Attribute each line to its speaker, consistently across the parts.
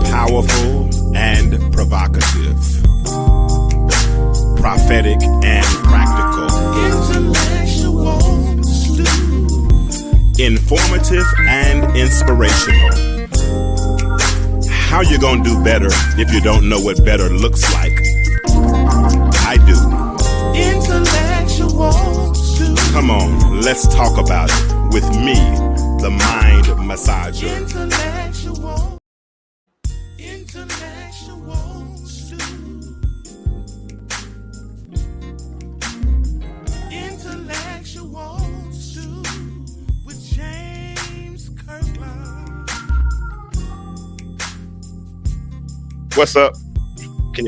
Speaker 1: Powerful and provocative, prophetic and practical, informative and inspirational. How you gonna do better if you don't know what better looks like? I do. Come on, let's talk about it with me, the mind massager. What's up?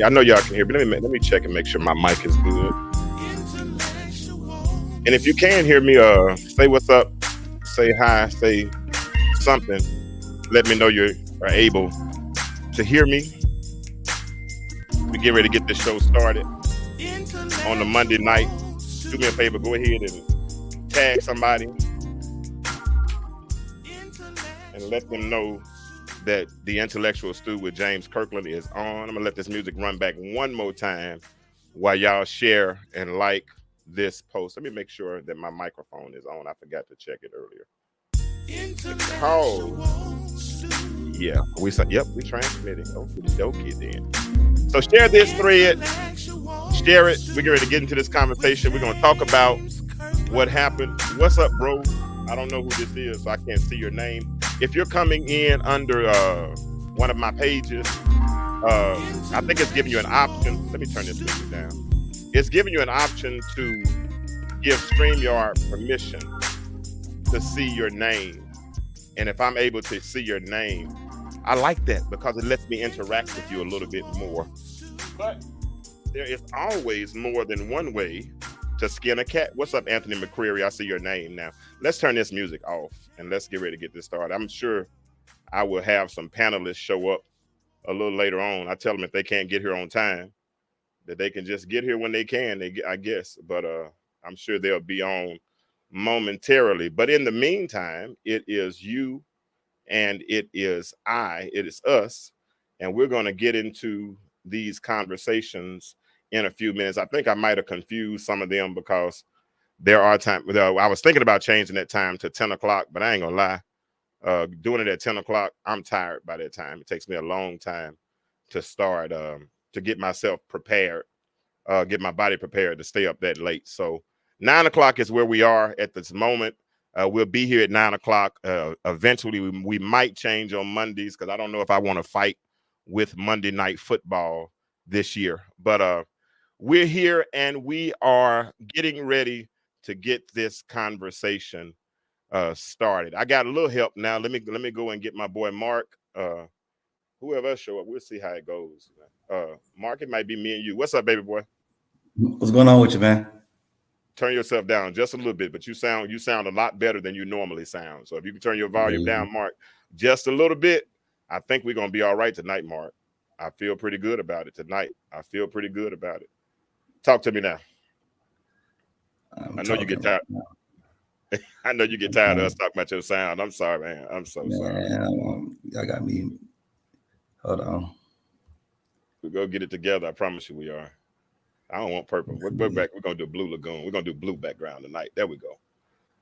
Speaker 1: I know y'all can hear, but let me check and make sure my mic is good. And if you can hear me, say what's up, say hi, say something. Let me know you are able to hear me. We get ready to get this show started on the Monday night. Do me a favor, go ahead and tag somebody and let them know that the Intellectual Stew with James Kirkland is on. I'm gonna let this music run back one more time while y'all share and like this post. Let me make sure that my microphone is on. I forgot to check it earlier. Yeah, we transmitting. Okay then. So share this thread, share it. We're ready to get into this conversation. We're gonna talk about what happened. What's up, bro? I don't know who this is, so I can't see your name. If you're coming in under one of my pages, I think it's giving you an option. Let me turn this music down. It's giving you an option to give StreamYard permission to see your name. And if I'm able to see your name, I like that because it lets me interact with you a little bit more. But there is always more than one way to skin a cat. What's up, Anthony McCreary? I see your name now. Let's turn this music off and let's get ready to get this started. I'm sure I will have some panelists show up a little later on. I tell them if they can't get here on time, that they can just get here when they can, I guess. But I'm sure they'll be on momentarily. But in the meantime, it is you and it is us. And we're going to get into these conversations in a few minutes. I think I might have confused some of them because there are times I was thinking about changing that time to 10 o'clock, but I ain't gonna lie. Doing it at 10 o'clock, I'm tired by that time. It takes me a long time to start, to get myself prepared, get my body prepared to stay up that late. So 9 o'clock is where we are at this moment. We'll be here at 9 o'clock. Eventually, we might change on Mondays because I don't know if I want to fight with Monday Night Football this year. But we're here and we are getting ready to get this conversation started. I got a little help now. Let me go and get my boy Mark. Whoever else show up, we'll see how it goes. Mark, it might be me and you. What's up, baby boy?
Speaker 2: What's going on with you, man?
Speaker 1: Turn yourself down just a little bit, but you sound a lot better than you normally sound. So if you can turn your volume down, Mark, just a little bit, I think we're gonna be all right tonight, Mark. I feel pretty good about it tonight. I feel pretty good about it. Talk to me now. I know you get tired. I know you get tired of us talking about your sound. I'm sorry, man. I'm so sorry.
Speaker 2: I got me. Hold on.
Speaker 1: We'll go get it together. I promise you we are. I don't want purple. We're going to do Blue Lagoon. We're going to do blue background tonight. There we go.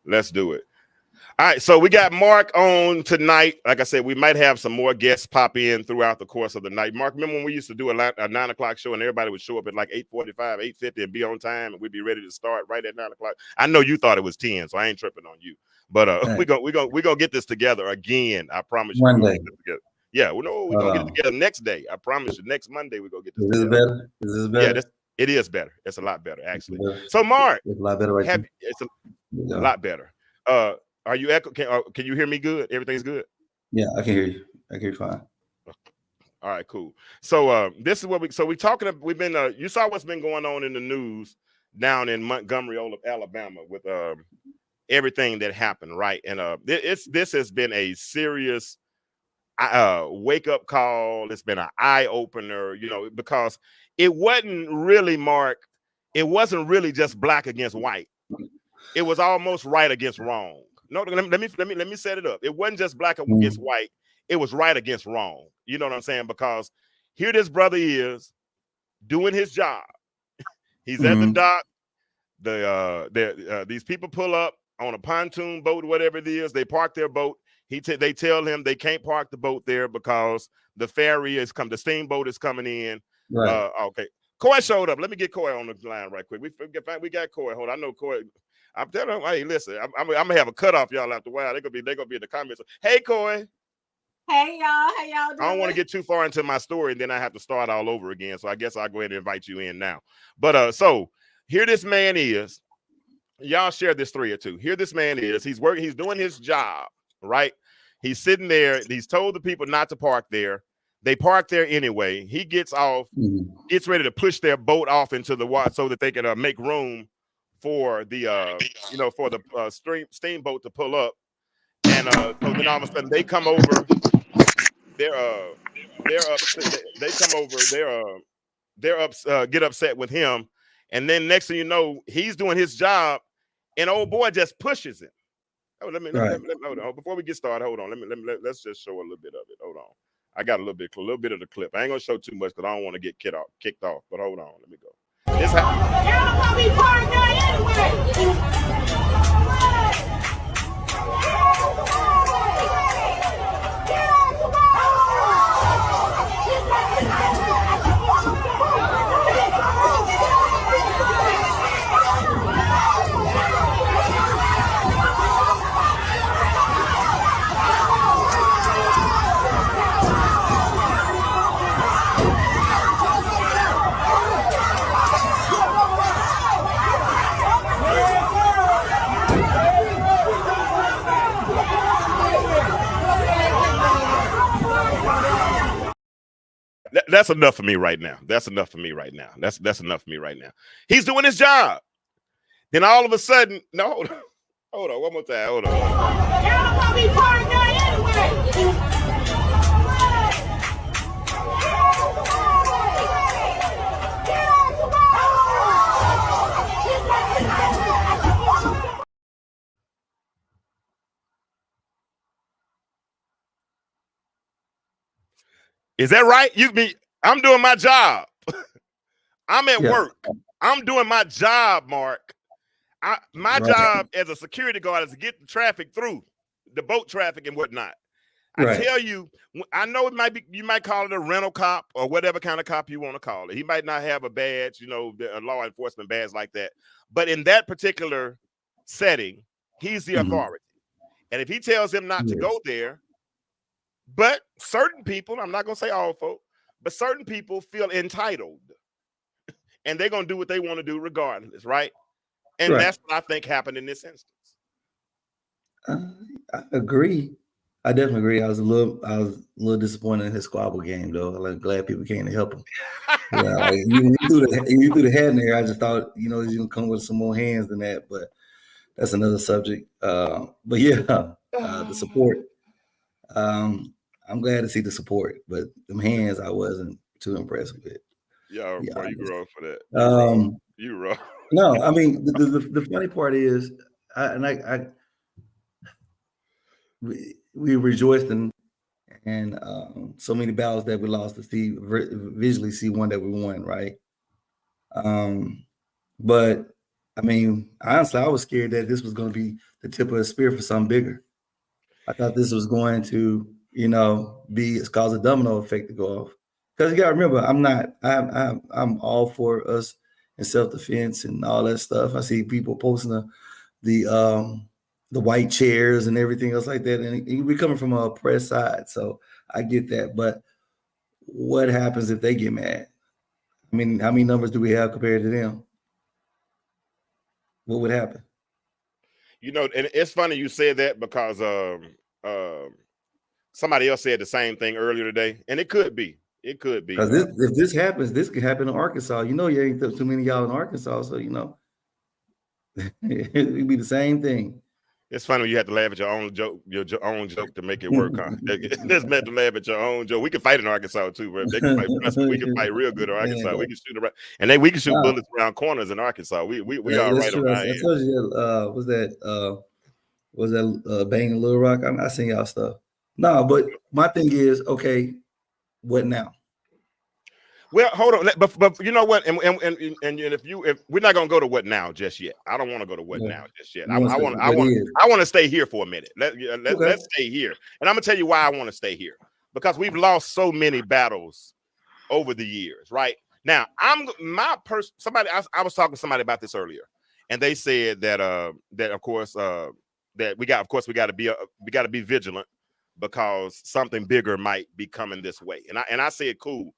Speaker 1: Let's do it. All right, so we got Mark on tonight. Like I said, we might have some more guests pop in throughout the course of the night. Mark, remember when we used to do a 9 o'clock show and everybody would show up at like 8:45, 8:50 and be on time and we'd be ready to start right at 9 o'clock? I know you thought it was 10, so I ain't tripping on you. But we're gonna get this together again. I promise you.
Speaker 2: One day.
Speaker 1: Yeah, we're gonna get it together next day. I promise you. Next Monday we're gonna get this
Speaker 2: together.
Speaker 1: Better?
Speaker 2: Is this better?
Speaker 1: Yeah, it is better. It's a lot better, actually. So Mark,
Speaker 2: it's a lot better.
Speaker 1: It's a lot better. Are you echo? Can you hear me good? Everything's good?
Speaker 2: Yeah, I can hear you. I can hear you fine.
Speaker 1: All right, cool. So this is what we've been you saw what's been going on in the news down in Montgomery, Alabama with everything that happened, right? And this has been a serious wake up call. It's been an eye opener, you know, because it wasn't really, Mark. It wasn't really just black against white. It was almost right against wrong. No, let me set it up. It wasn't just black against white. It was right against wrong. You know what I'm saying? Because here this brother is doing his job. He's at the dock. These people pull up on a pontoon boat, whatever it is. They park their boat. They tell him they can't park the boat there because the ferry is the steamboat is coming in.
Speaker 2: Right.
Speaker 1: Okay. Coy showed up. Let me get Coy on the line right quick. We got Coy. Hold on. I know Coy. I'm telling him, hey, listen, I'm gonna have a cutoff, y'all, after a while. They're gonna be in the comments. Hey, Coy.
Speaker 3: Hey, y'all. How y'all doing?
Speaker 1: I don't want to get too far into my story and then I have to start all over again. So I guess I'll go ahead and invite you in now. But so here this man is. Y'all share this 3 or 2. Here this man is. He's working. He's doing his job, right? He's sitting there. He's told the people not to park there. They park there anyway. He gets off, gets ready to push their boat off into the water so that they can make room for the for the steamboat to pull up. And so then all of a sudden they come over. They're upset. They come over. Get upset with him. And then next thing you know, he's doing his job, and old boy just pushes him. Oh, let me hold on. Before we get started, hold on. Let's just show a little bit of it. Hold on. I got a little bit of the clip. I ain't gonna show too much because I don't want to get kicked off. But hold on, let me go. This That's enough for me right now. That's enough for me right now. That's enough for me right now. He's doing his job. Then all of a sudden, no, hold on, one more time. Hold on. Is that right? I'm doing my job. I'm at work. I'm doing my job, Mark. My job as a security guard is to get the traffic through, the boat traffic and whatnot. I tell you, I know it might be, you might call it a rental cop or whatever kind of cop you want to call it. He might not have a badge, a law enforcement badge like that. But in that particular setting, he's the authority. And if he tells him not to go there, but certain people, I'm not going to say all folks, but certain people feel entitled and they're going to do what they want to do regardless, right? And that's what I think happened in this instance.
Speaker 2: I agree. I definitely agree. I was a little disappointed in his squabble game, though. I'm glad people came to help him. Yeah, like, you threw the hat in there. I just thought, he's gonna come with some more hands than that, but that's another subject. But yeah, the support. I'm glad to see the support, but them hands I wasn't too impressed with.
Speaker 1: Yeah, boy, you grew up for that. You were.
Speaker 2: No, I mean the funny part is, we rejoiced in so many battles that we lost to visually see one that we won, right? But I mean, honestly, I was scared that this was going to be the tip of the spear for something bigger. I thought this was going to, cause a domino effect to go off. Because you got to remember, I'm all for us in self-defense and all that stuff. I see people posting the white chairs and everything else like that, and we're coming from a oppressed side, so I get that. But what happens if they get mad? I mean, how many numbers do we have compared to them? What would happen?
Speaker 1: And it's funny you said that because somebody else said the same thing earlier today, and it could be.
Speaker 2: Because if this happens, this could happen in Arkansas. You ain't too many of y'all in Arkansas, so it'd be the same thing.
Speaker 1: It's funny when you have to laugh at your own joke to make it work, huh? It's meant to laugh at your own joke. We can fight in Arkansas too, bro. They can fight. We can fight real good in Arkansas. We can shoot around, and we can shoot bullets around corners in Arkansas. We are
Speaker 2: that's
Speaker 1: right
Speaker 2: true.
Speaker 1: on our
Speaker 2: I
Speaker 1: end.
Speaker 2: told you was that Bang in Little Rock? I seen y'all stuff. No, but my thing is, okay, what now?
Speaker 1: Well, hold on, but you know what? And if we're not gonna go to what now just yet. I don't want to go to what now just yet. I want to stay here for a minute. Let's stay here, and I'm gonna tell you why I want to stay here, because we've lost so many battles over the years. Right now, I was talking to somebody about this earlier, and they said that of course we got to be vigilant because something bigger might be coming this way, and I said cool.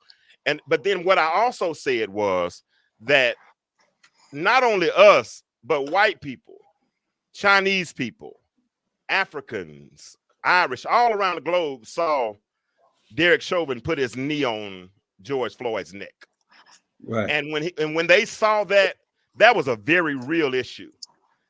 Speaker 1: But then what I also said was that not only us, but white people, Chinese people, Africans, Irish, all around the globe saw Derek Chauvin put his knee on George Floyd's neck.
Speaker 2: Right.
Speaker 1: And when they saw that, that was a very real issue.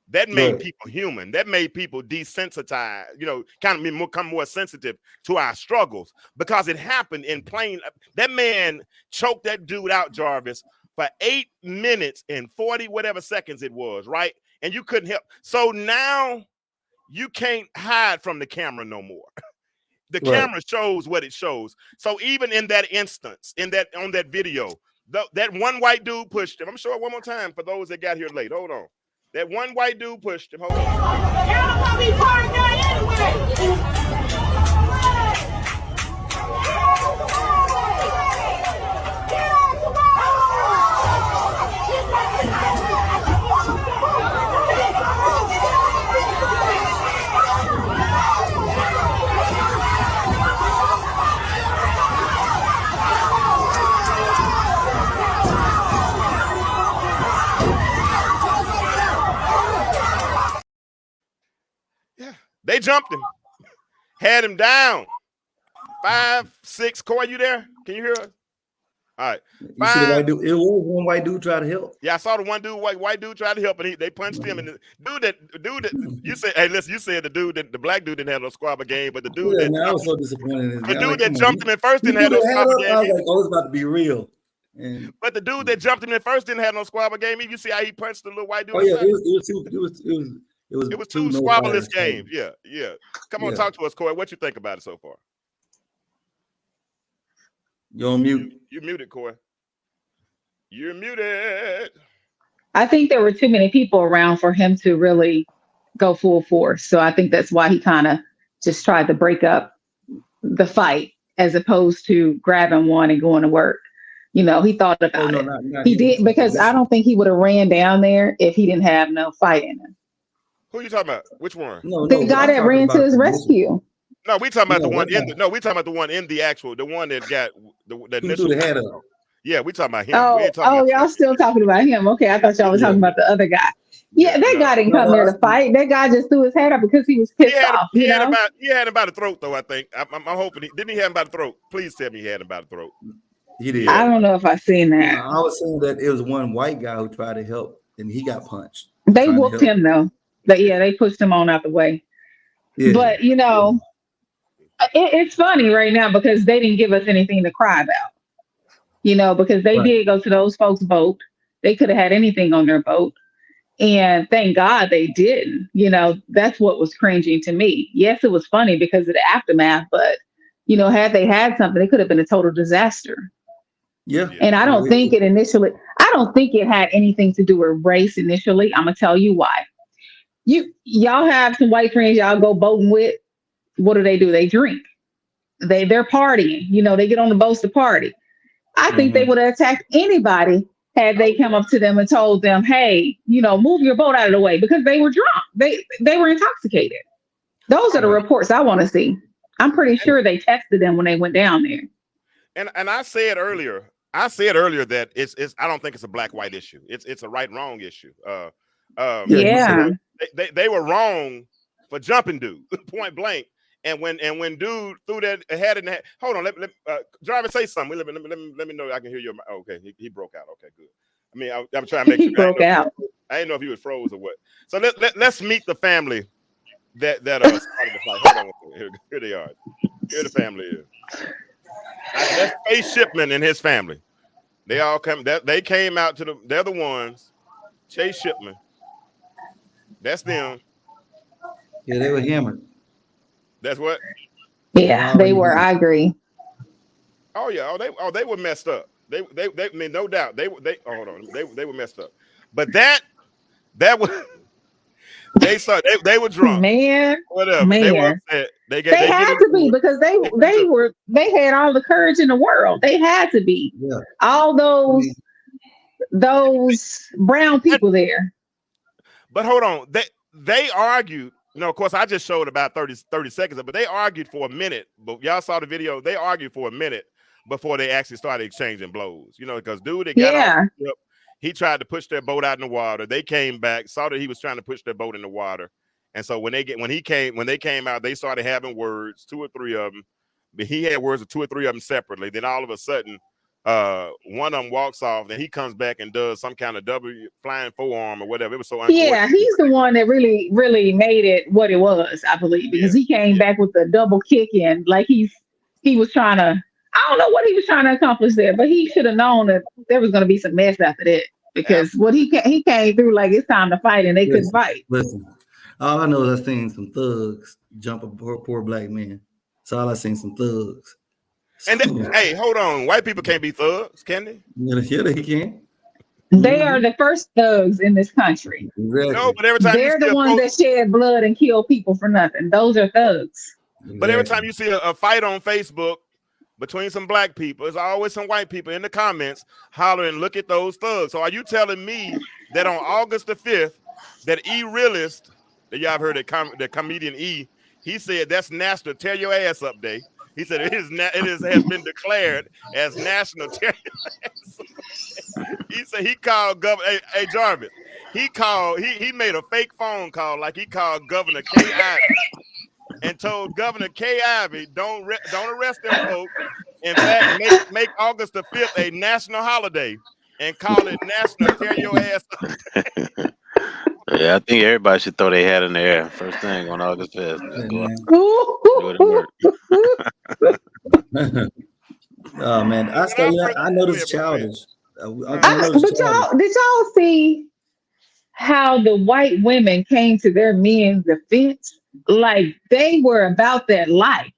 Speaker 1: That made people human. That made people desensitized, kind of become more sensitive to our struggles, because it happened in plain. That man choked that dude out, Jarvis, for 8 minutes and 40 whatever seconds it was, right? And you couldn't help. So now you can't hide from the camera no more. The camera shows what it shows. So even in that instance, on that video, that one white dude pushed him. I'm sure one more time for those that got here late. Hold on. That one white dude pushed him. Hold on. They jumped him, had him down. 5, 6. Corey, you there? Can you hear us? All right.
Speaker 2: You see the white dude? It was one white dude try to help.
Speaker 1: Yeah, I saw the one dude, white dude try to help, and they punched him. And the dude that you said, hey, listen, you said the black dude didn't have no squabble game, but the dude
Speaker 2: I was so disappointed.
Speaker 1: The dude that jumped him in first didn't have no squabble game.
Speaker 2: I was like, oh, it's about to be real.
Speaker 1: But the dude that jumped him in first didn't have no squabble game. You see how he punched the little white dude?
Speaker 2: Oh yeah, it was
Speaker 1: two squabbleless games. Yeah. Come on, talk to us, Corey. What you think about it so far?
Speaker 2: You're on mute.
Speaker 1: You're muted, Corey. You're muted.
Speaker 3: I think there were too many people around for him to really go full force. So I think that's why he kind of just tried to break up the fight as opposed to grabbing one and going to work. He thought about it. He did, because I don't think he would have ran down there if he didn't have no fight in him.
Speaker 1: Who are you talking about? Which one?
Speaker 3: The guy that ran to his rescue.
Speaker 1: No, we talking about the one in we talking about the one in the actual, the one that got the initial
Speaker 2: head up.
Speaker 1: Yeah, we talking about him.
Speaker 3: Y'all still talking about him. Okay, I thought y'all was talking about the other guy. Yeah, that guy didn't come there to fight. That guy just threw his head up because he was pissed off.
Speaker 1: He had him by the throat, though, I think. I'm hoping didn't he have him by the throat? Please tell me he had him by the throat.
Speaker 2: He did.
Speaker 3: I don't know if I seen that.
Speaker 2: I was saying that it was one white guy who tried to help and he got punched.
Speaker 3: They whooped him though. But yeah, they pushed him on out the way. Yeah. But it's funny right now because they didn't give us anything to cry about. Because they did go to those folks' boat. They could have had anything on their boat. And thank God they didn't. That's what was cringing to me. Yes, it was funny because of the aftermath, but had they had something, it could have been a total disaster.
Speaker 2: Yeah.
Speaker 3: And I don't think it had anything to do with race initially. I'm gonna tell you why. Y'all have some white friends y'all go boating with. What do? They drink. They're partying. They get on the boats to party. I think they would have attacked anybody had they come up to them and told them, hey, move your boat out of the way, because they were drunk. They were intoxicated. Those are the reports I want to see. I'm pretty sure they texted them when they went down there.
Speaker 1: And I said earlier that it's I don't think it's a black-white issue. It's a right-wrong issue. They were wrong for jumping dude, point blank. And when dude threw that head in the head, hold on, let Jarvis say something. Let me know I can hear you. Okay, he broke out. Okay, good. I mean, I'm trying to make sure
Speaker 3: he broke out.
Speaker 1: I didn't know if he was froze or what. So let's meet the family started the fight. Hold on, here they are. Here the family is. That's Chase Shipman and his family. They all come. They came out to the. They're the ones. Chase Shipman. That's them.
Speaker 2: Yeah, they were hammered.
Speaker 1: That's what.
Speaker 2: They were
Speaker 3: Yeah, they
Speaker 2: already
Speaker 3: were.
Speaker 2: hammered.
Speaker 3: I agree.
Speaker 1: Oh yeah. They were messed up. They. I mean, no doubt. They. Oh, hold on. They were messed up. But that was. They were drunk.
Speaker 3: Man,
Speaker 1: Whatever. They were
Speaker 3: man.
Speaker 1: upset. They
Speaker 3: They
Speaker 1: get
Speaker 3: had to be
Speaker 1: into it.
Speaker 3: because
Speaker 1: They get into it.
Speaker 3: they had all the courage in the world. They had to be.
Speaker 2: Yeah.
Speaker 3: All
Speaker 2: I mean,
Speaker 3: those brown people there.
Speaker 1: But hold on. They argued. Of course, I just showed about 30 seconds of it, but they argued for a minute. But y'all saw the video. They argued for a minute before they actually started exchanging blows. Because dude that got off
Speaker 3: Yeah.
Speaker 1: the ship, he tried to push their boat out in the water. They came back, saw that he was trying to push their boat in the water. And so when they came out, they started having words, 2 or 3 of them. But he had words with 2 or 3 of them separately. Then all of a sudden, one of them walks off, then he comes back and does some kind of W flying forearm or whatever. It was so
Speaker 3: Yeah,
Speaker 1: uncoordinated.
Speaker 3: he's the one that really, really made it what it was, I believe, because he came back with the double kick in, like he was trying to. I don't know what he was trying to accomplish there, but he should have known that there was going to be some mess after that because what he came through like it's time to fight and they couldn't fight.
Speaker 2: Listen, all I know is I seen some thugs jump a poor black man. That's all I seen, some thugs.
Speaker 1: And hey, hold on, white people can't be thugs, can they?
Speaker 2: Yeah, they can.
Speaker 3: They are the first thugs in this country.
Speaker 2: Exactly.
Speaker 1: No, but every time
Speaker 3: They're the ones that shed blood and kill people for nothing. Those are thugs.
Speaker 1: But every time you see a fight on Facebook between some black people, there's always some white people in the comments hollering, "Look at those thugs." So are you telling me that on August the 5th, that E-Realist, that y'all have heard the comedian E, he said that's National Tear Your Ass Up Day. He said it has been declared as National Tear Your Ass Up Day. He said he called Governor hey Jarvis. He made a fake phone call, like he called Governor Kay Ivey and told Governor Kay Ivey, don't arrest them folks. In fact, make August the 5th a national holiday and call it National Tear Your Ass Up.
Speaker 4: Yeah, I think everybody should throw their hat in the air first thing on August 5th. Just go out, do it at work.
Speaker 2: Oh man, I know this is childish.
Speaker 3: Did y'all see how the white women came to their men's defense? Like they were about that life.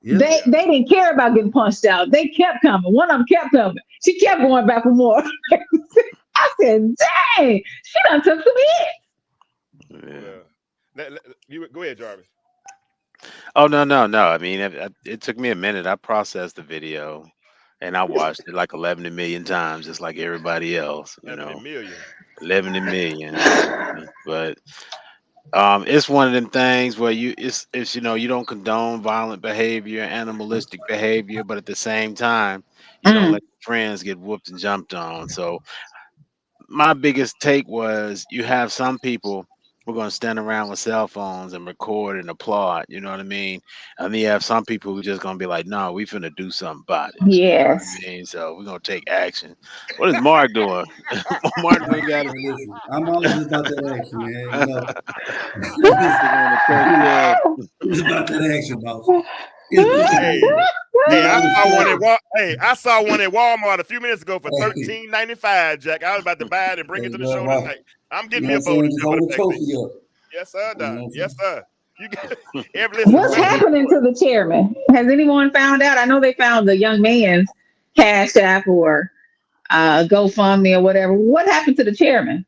Speaker 3: Yeah. They didn't care about getting punched out. They kept coming. One of them kept coming. She kept going back for more. I said, "Dang, she done took some hits."
Speaker 1: Yeah. You go ahead, Jarvis.
Speaker 4: Oh no! I mean, it took me a minute. I processed the video, and I watched it like 11 million times, just like everybody else.
Speaker 1: 11 million.
Speaker 4: 11 million. But it's one of them things where it's you don't condone violent behavior, animalistic behavior, but at the same time, you don't let your friends get whooped and jumped on. So my biggest take was you have some people who are going to stand around with cell phones and record and applaud, you know what I mean? And then you have some people who are just going to be like, no, we finna do something about it.
Speaker 3: Yes.
Speaker 4: You know what I mean? So we're going to take action. What is Mark doing? Mark doing got it.
Speaker 2: I'm always about that action, man. It's about that action, boss.
Speaker 1: I saw one at Walmart a few minutes ago for $13.95, Jack. I was about to buy it and bring it to the show tonight. I'm getting me a photo. Yes, sir, Don. Yes, sir. You got
Speaker 3: What's happening to the chairman? Has anyone found out? I know they found the young man's Cash App or GoFundMe or whatever. What happened to the chairman?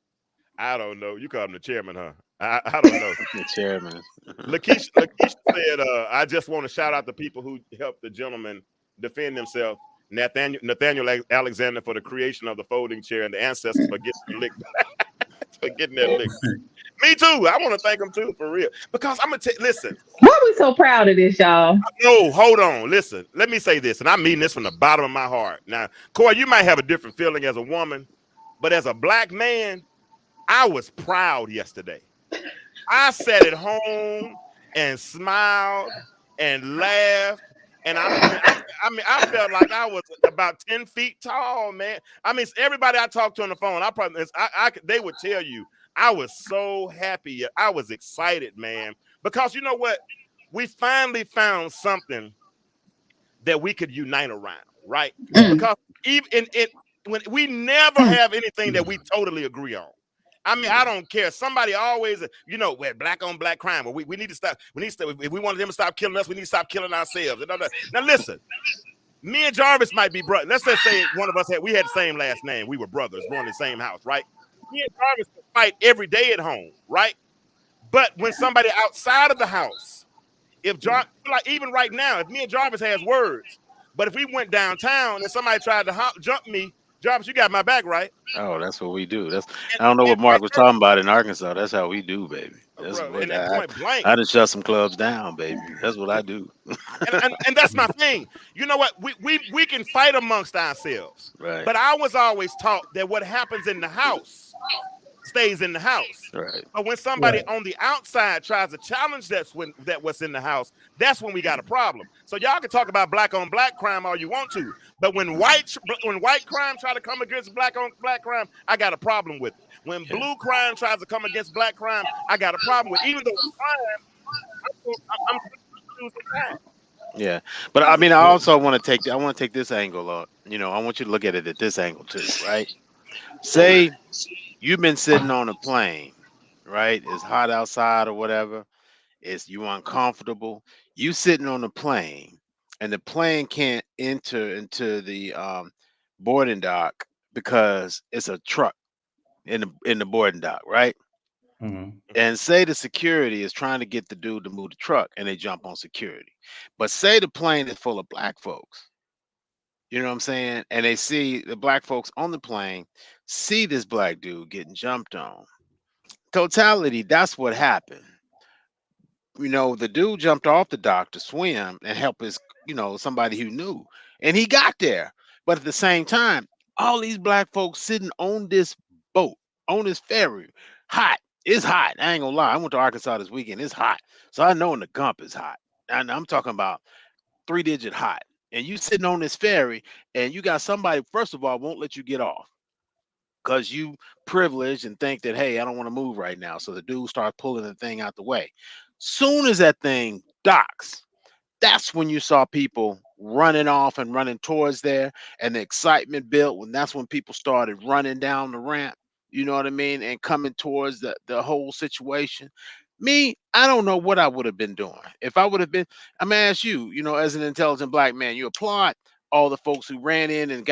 Speaker 1: I don't know. You call him the chairman, huh? I don't know.
Speaker 4: The chairman.
Speaker 1: Lakeisha said, I just want to shout out the people who helped the gentleman defend himself. Nathaniel Alexander for the creation of the folding chair and the ancestors for getting that lick. Me too. I want to thank them too, for real. Because I'm going to listen.
Speaker 3: Why are we so proud of this, y'all?
Speaker 1: No, hold on. Listen, let me say this, and I mean this from the bottom of my heart. Now, Corey, you might have a different feeling as a woman, but as a black man, I was proud yesterday. I sat at home and smiled and laughed. And I felt like I was about 10 feet tall, man. I mean, everybody I talked to on the phone, they would tell you I was so happy. I was excited, man, Because you know what? We finally found something that we could unite around, right? Because even when we never have anything that we totally agree on. I mean, I don't care. Somebody always, we're black on black crime. But we need to stop. We need to stop. If we want them to stop killing us, we need to stop killing ourselves. Now listen, me and Jarvis might be brothers. Let's just say one of us had the same last name. We were brothers, born in the same house, right? Me and Jarvis could fight every day at home, right? But when somebody outside of the house, like even right now, if me and Jarvis has words, but if we went downtown and somebody tried to jump me, Jarvis, you got my back, right?
Speaker 4: Oh, that's what we do. I don't know what Mark was talking about in Arkansas. That's how we do, baby. That's
Speaker 1: bro,
Speaker 4: what
Speaker 1: and that point blank.
Speaker 4: I just shut some clubs down, baby. That's what I do.
Speaker 1: and that's my thing. You know what? We can fight amongst ourselves,
Speaker 4: right?
Speaker 1: But I was always taught that what happens in the house stays in the house.
Speaker 4: Right.
Speaker 1: But when somebody on the outside tries to challenge what's in the house, that's when we got a problem. So y'all can talk about black on black crime all you want to, but when white crime try to come against black on black crime, I got a problem with it. When blue crime tries to come against black crime, I got a problem with it. Even though crime, I'm choosing crime.
Speaker 4: Yeah, but I mean, I also want to take this angle on. I want you to look at it at this angle too, right? Say you've been sitting on a plane, right? It's hot outside or whatever. You uncomfortable. You sitting on the plane, and the plane can't enter into the boarding dock because it's a truck in the boarding dock, right?
Speaker 2: Mm-hmm.
Speaker 4: And say the security is trying to get the dude to move the truck, and they jump on security. But say the plane is full of black folks. You know what I'm saying? And they see the black folks on the plane, see this black dude getting jumped on. Totality, that's what happened. The dude jumped off the dock to swim and help his, somebody who knew. And he got there. But at the same time, all these black folks sitting on this boat, on this ferry, hot. It's hot. I ain't gonna lie. I went to Arkansas this weekend. It's hot. So I know in the Gump is hot. And I'm talking about 3-digit hot. And you sitting on this ferry and you got somebody, first of all, won't let you get off because you privileged and think that, hey, I don't want to move right now. So the dude starts pulling the thing out the way. Soon as that thing docks, that's when you saw people running off and running towards there, and the excitement built that's when people started running down the ramp, you know what I mean, and coming towards the whole situation. Me, I don't know what I would have been doing. If I would have been, I'm gonna ask you, as an intelligent black man, you applaud all the folks who ran in and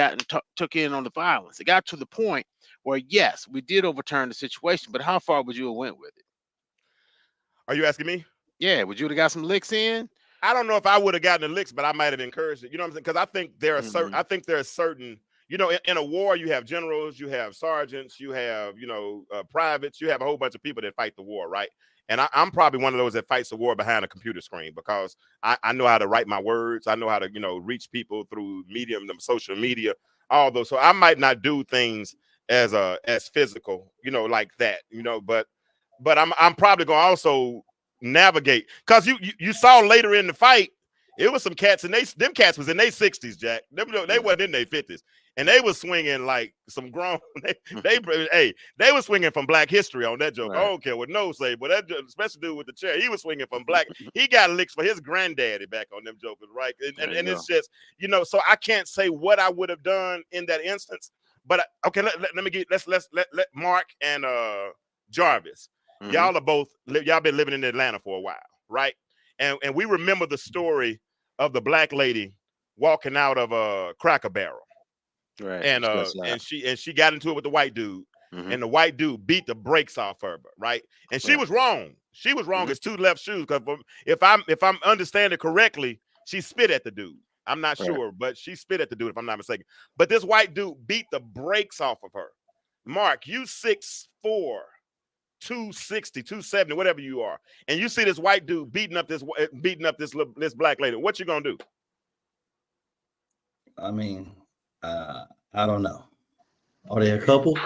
Speaker 4: took in on the violence. It got to the point where, yes, we did overturn the situation, but how far would you have went with it?
Speaker 1: Are you asking me?
Speaker 4: Yeah, would you have got some licks in?
Speaker 1: I don't know if I would have gotten the licks, but I might have encouraged it. You know what I'm saying? Because I think there are certain. In a war, you have generals, you have sergeants, you have privates, you have a whole bunch of people that fight the war, right? And I'm probably one of those that fights the war behind a computer screen because I know how to write my words. I know how to reach people through social media, all those. So I might not do things as physical, like that, but I'm probably gonna also navigate because you saw later in the fight it was some cats and them cats was in their 60s, Jack. They wasn't in their 50s, and they was swinging like some grown. They was swinging from Black History on that joke. Right. I don't care what no say, but that especially dude with the chair, he was swinging from Black. He got licks for his granddaddy back on them jokers, right? And it's just so I can't say what I would have done in that instance. But okay, let Mark and Jarvis. Mm-hmm. Y'all been living in Atlanta for a while, right? And we remember the story of the black lady walking out of a Cracker Barrel, right? And she got into it with the white dude, mm-hmm. and the white dude beat the brakes off her, right? And she was wrong. She was wrong. Mm-hmm. As two left shoes. Because if I'm understanding correctly, she spit at the dude. I'm not sure, but she spit at the dude if I'm not mistaken. But this white dude beat the brakes off of her. Mark, you 6'4". 260, 270, whatever you are, and you see this white dude beating up this black lady, what you gonna do?
Speaker 2: I mean, I don't know. Are they a couple?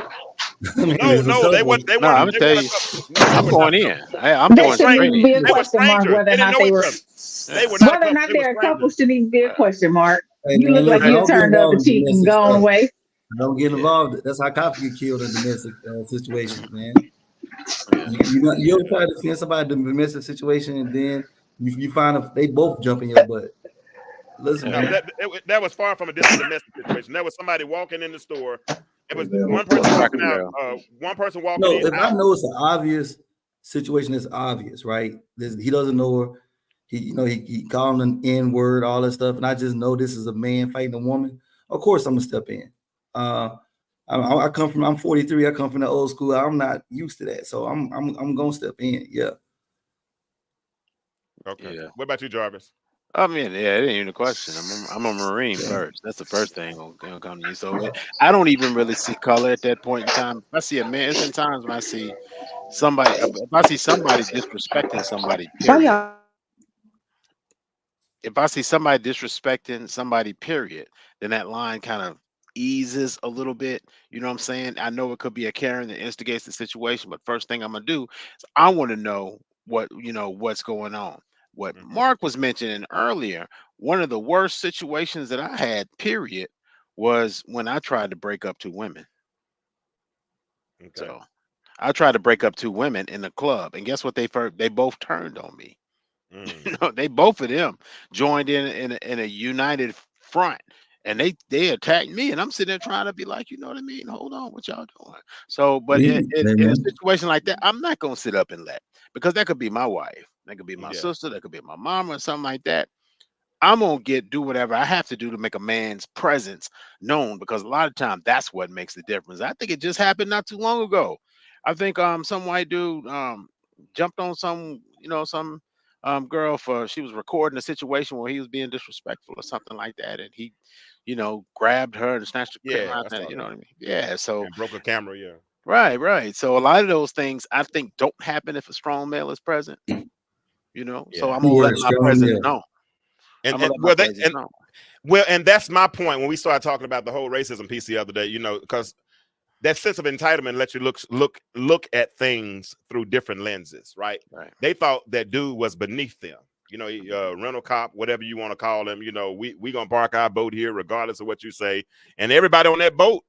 Speaker 1: No, they weren't.
Speaker 4: No, I'm gonna tell you, I'm going in. I'm
Speaker 3: going
Speaker 4: straight in.
Speaker 3: Be a question mark whether or not they were. Whether or not they're a couple should even be a question mark.
Speaker 2: Hey,
Speaker 3: you look like you turned the other cheek and gone away.
Speaker 2: Don't get involved. That's how cops get killed in domestic situations, man. You ever try to defend somebody in a domestic situation and then you find they both jump in your butt. Listen,
Speaker 1: No,
Speaker 2: man.
Speaker 1: that was far from a domestic situation. That was somebody walking in the store. It was one
Speaker 4: Or
Speaker 1: person walking
Speaker 4: cracking
Speaker 1: out,
Speaker 4: barrel.
Speaker 1: one person walking
Speaker 2: No,
Speaker 1: in
Speaker 2: if I
Speaker 1: out.
Speaker 2: know it's an obvious situation, it's obvious, right? He doesn't know her. He called him an N word, all that stuff, and I just know this is a man fighting a woman. Of course, I'm gonna step in. I'm 43. I come from the old school. I'm not used to that, so I'm gonna step in. Yeah.
Speaker 1: Okay.
Speaker 4: Yeah.
Speaker 1: What about you, Jarvis?
Speaker 4: I mean, yeah, it ain't even a question. I'm a Marine first. That's the first thing gonna come to me. So I don't even really see color at that point in time. If I see a man, it's been times when I see somebody. If I see somebody disrespecting somebody,
Speaker 3: Why
Speaker 4: period.
Speaker 3: y'all?
Speaker 4: If I see somebody disrespecting somebody, period, then that line kind of eases a little bit. You know what I'm saying? I know it could be a Karen that instigates the situation, but first thing I'm gonna do is I want to know what's going on. What
Speaker 1: Hmm.
Speaker 4: Mark was mentioning earlier, one of the worst situations that I had, period, was when I tried to break up two women.
Speaker 1: Okay.
Speaker 4: So I tried to break up two women in the club, and guess what? They both turned on me.
Speaker 1: Mm.
Speaker 4: They both of them joined in a united front, and they attacked me, and I'm sitting there trying to be like, you know what I mean? Hold on, what y'all doing? So, but in a
Speaker 2: Amen.
Speaker 4: situation like that, I'm not gonna sit up and let, because that could be my wife, that could be my
Speaker 1: Yeah.
Speaker 4: sister, that could be my mama, or something like that. I'm gonna do whatever I have to do to make a man's presence known, because a lot of time that's what makes the difference. I think it just happened not too long ago. I think some white dude jumped on some girl, for she was recording a situation where he was being disrespectful or something like that, and he grabbed her and snatched the
Speaker 1: Yeah.
Speaker 4: camera out
Speaker 1: I
Speaker 4: there,
Speaker 1: saw
Speaker 4: you know
Speaker 1: that.
Speaker 4: what I mean? Yeah, so
Speaker 1: And broke a camera. Yeah.
Speaker 4: right. So a lot of those things I think don't happen if a strong male is present, so
Speaker 1: Yeah.
Speaker 4: I'm gonna
Speaker 2: Yeah,
Speaker 4: let my
Speaker 2: strong.
Speaker 4: presence
Speaker 2: Yeah.
Speaker 4: know.
Speaker 1: And
Speaker 4: I'm gonna
Speaker 1: and
Speaker 4: let my
Speaker 1: well,
Speaker 4: presence know.
Speaker 1: and that's my point when we started talking about the whole racism piece the other day. Because that sense of entitlement lets you look at things through different lenses, right?
Speaker 4: Right.
Speaker 1: They thought that dude was beneath them. Rental cop, whatever you want to call him. We gonna park our boat here regardless of what you say, and everybody on that boat.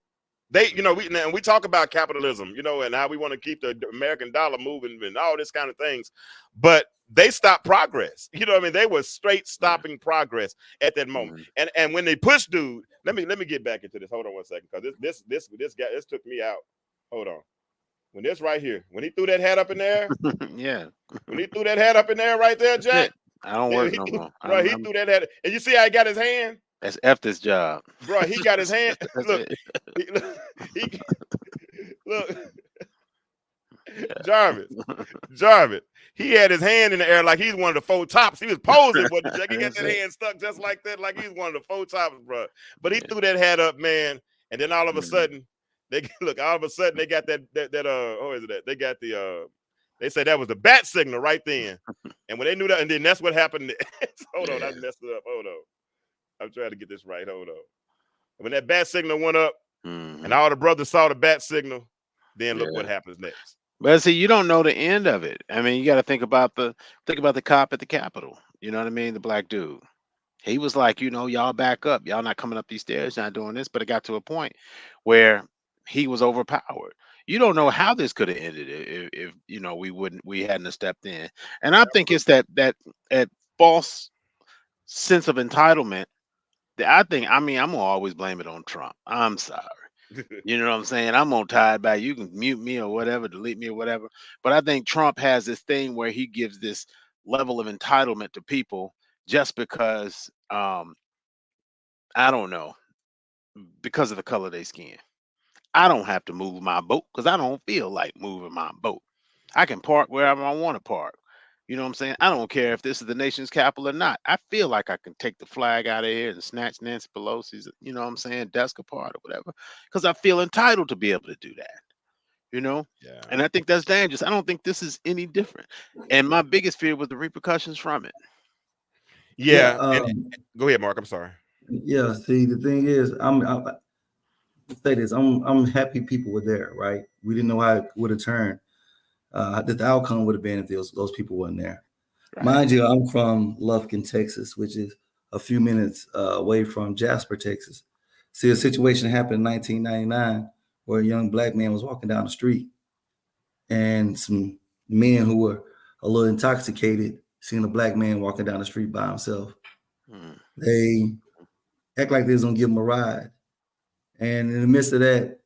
Speaker 1: We talk about capitalism, and how we want to keep the American dollar moving and all this kind of things, but they stopped progress. You know what I mean? They were straight
Speaker 4: Yeah.
Speaker 1: stopping progress at that moment.
Speaker 4: Mhm.
Speaker 1: And when they pushed dude, let me get back into this. Hold on one second, because this guy, this took me out. Hold on. When this right here, when he threw that hat up in there,
Speaker 4: Yeah,
Speaker 1: when he threw that hat up in there right there,
Speaker 4: that's
Speaker 1: Jack,
Speaker 4: it. I don't
Speaker 1: man,
Speaker 4: work no more.
Speaker 1: bro, he threw that hat, and you see how he got his hand,
Speaker 4: That's F this job.
Speaker 1: bro. He got his hand.
Speaker 4: That's
Speaker 1: Look,
Speaker 4: it.
Speaker 1: he, he look.
Speaker 4: Yeah.
Speaker 1: Jarvis, he had his hand in the air like he's one of the four tops. He was posing for the Jack. He got
Speaker 4: That's
Speaker 1: that
Speaker 4: it.
Speaker 1: hand stuck just like that, like he's one of the four tops, bro. But he
Speaker 4: Yeah.
Speaker 1: threw that hat up, man. And then all of a
Speaker 4: Mhm.
Speaker 1: sudden, all of a sudden they got that oh, is it that? They got they said that was the bat signal right then. And when they knew that, and then that's what happened. Hold on, I
Speaker 4: Yeah.
Speaker 1: messed it up. Hold on. I'm trying to get this right. Hold on. When that bat signal went up and
Speaker 4: Mhm.
Speaker 1: all the brothers saw the bat signal, then look what
Speaker 4: Yeah.
Speaker 1: happens next.
Speaker 4: But see, you don't know the end of it. I mean, you got to think about the cop at the Capitol. You know what I mean? The black dude. He was like, y'all back up. Y'all not coming up these stairs, not doing this. But it got to a point where he was overpowered. You don't know how this could have ended if we hadn't have stepped in. And I think it's that false sense of entitlement that I'm gonna always blame it on Trump. I'm sorry. You know what I'm saying? I'm gonna tie it back. You can mute me or whatever, delete me or whatever. But I think Trump has this thing where he gives this level of entitlement to people just because I don't know, because of the color of their skin. I don't have to move my boat because I don't feel like moving my boat. I can park wherever I want to park. You know what I'm saying? I don't care if this is the nation's capital or not. I feel like I can take the flag out of here and snatch Nancy Pelosi's, what I'm saying, desk apart or whatever, because I feel entitled to be able to do that, you know?
Speaker 1: Yeah.
Speaker 4: And I think that's dangerous. I don't think this is any different. And my biggest fear was the repercussions from it.
Speaker 2: Yeah.
Speaker 1: Yeah. And go ahead, Mark. I'm sorry.
Speaker 2: Yeah. See, the thing is, I say this. I'm happy people were there. Right. We didn't know how it would have turned. That the outcome would have been if those people weren't there.
Speaker 4: Right.
Speaker 2: Mind you, I'm from Lufkin, Texas, which is a few minutes away from Jasper, Texas. See, a situation happened in 1999 where a young black man was walking down the street, and some men who were a little intoxicated seeing a black man walking down the street by himself. They act like they was gonna give him a ride. And in the midst of that,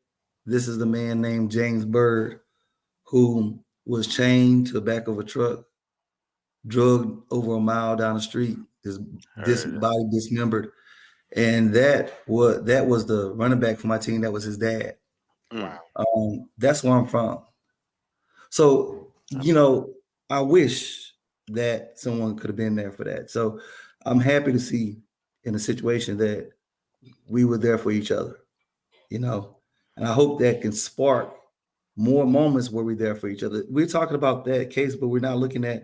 Speaker 2: this is the man named James Byrd, who was chained to the back of a truck, drugged over a mile down the street, his body dismembered. And that was the running back for my team. That was his dad.
Speaker 1: Wow.
Speaker 2: That's where I'm from. So, I wish that someone could have been there for that. So I'm happy to see in a situation that we were there for each other, and I hope that can spark more moments where we're there for each other. We're talking about that case, but we're not looking at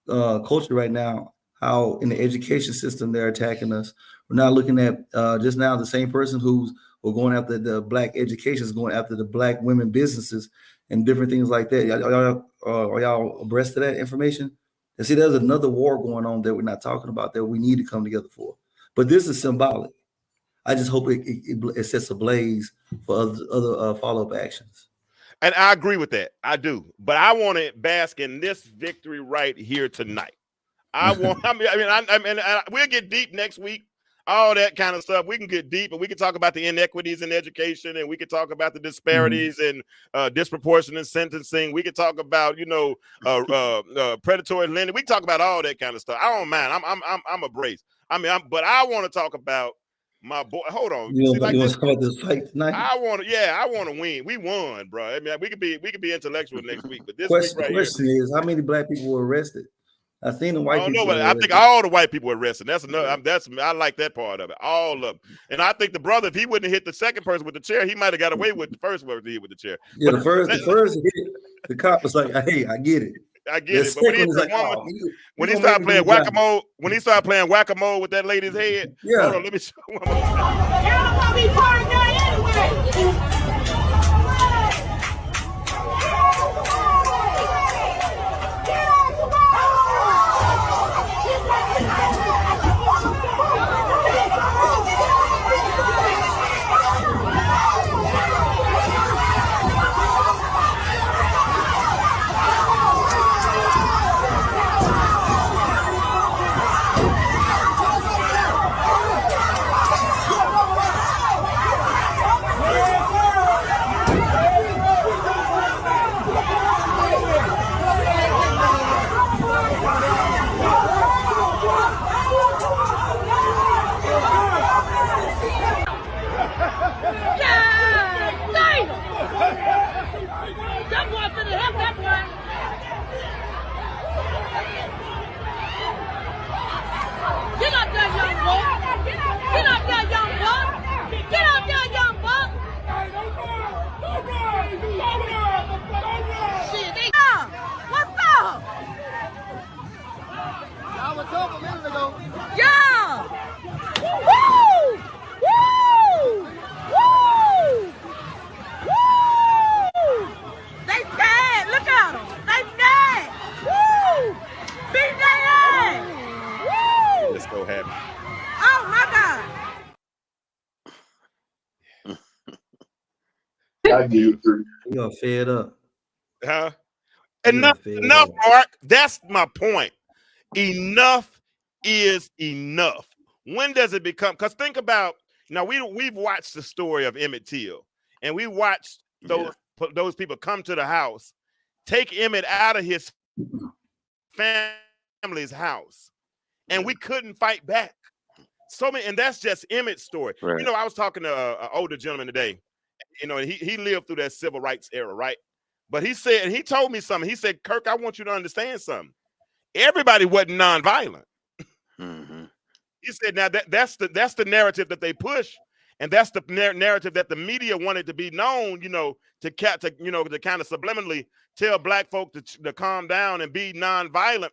Speaker 2: culture right now, how in the education system they're attacking us. We're not looking at just now the same person who's going after the black education is going after the black women businesses and different things like that. Are y'all abreast of that information? And see, there's another war going on that we're not talking about that we need to come together for. But this is symbolic. I just hope it sets a blaze for other follow-up actions.
Speaker 1: And I agree with that. I do. But I want to bask in this victory right here tonight. We'll get deep next week, all that kind of stuff. We can get deep and we can talk about the inequities in education, and we can talk about the disparities and disproportionate sentencing. We can talk about, predatory lending. We can talk about all that kind of stuff. I don't mind. I'm abrazed. But I want to talk about my boy. Hold on.
Speaker 2: You want to talk about this fight tonight?
Speaker 1: I want to win. We won, bro. I mean, we could be intellectual next week, but this
Speaker 2: question is, how many black people were arrested? I seen the white people.
Speaker 1: I think all the white people were arrested. That's another. I like that part of it. All of them. And I think the brother, if he wouldn't have hit the second person with the chair, he might have got away with the first one to hit with the chair.
Speaker 2: Yeah, the first hit, the cop was like, "Hey, I get it."
Speaker 1: I get it. But when he hit the woman, when he started playing whack-a-mole, with that lady's head, hold on, let me show one more time. Y'all gonna be part of that anyway.
Speaker 2: You're fed up.
Speaker 1: Huh? Enough, Mark. That's my point. Enough is enough. When does it become? Because think about, now we've watched the story of Emmett Till, and we watched those people come to the house, take Emmett out of his family's house, and we couldn't fight back. And that's just Emmett's story. Right. I was talking to an older gentleman today. He lived through that civil rights era, right? But he told me something. He said, Kirk, I want you to understand something. Everybody wasn't nonviolent. Mm-hmm. He said, now that's the narrative that they push, and that's the narrative that the media wanted to be known, to kind of subliminally tell black folk to calm down and be nonviolent.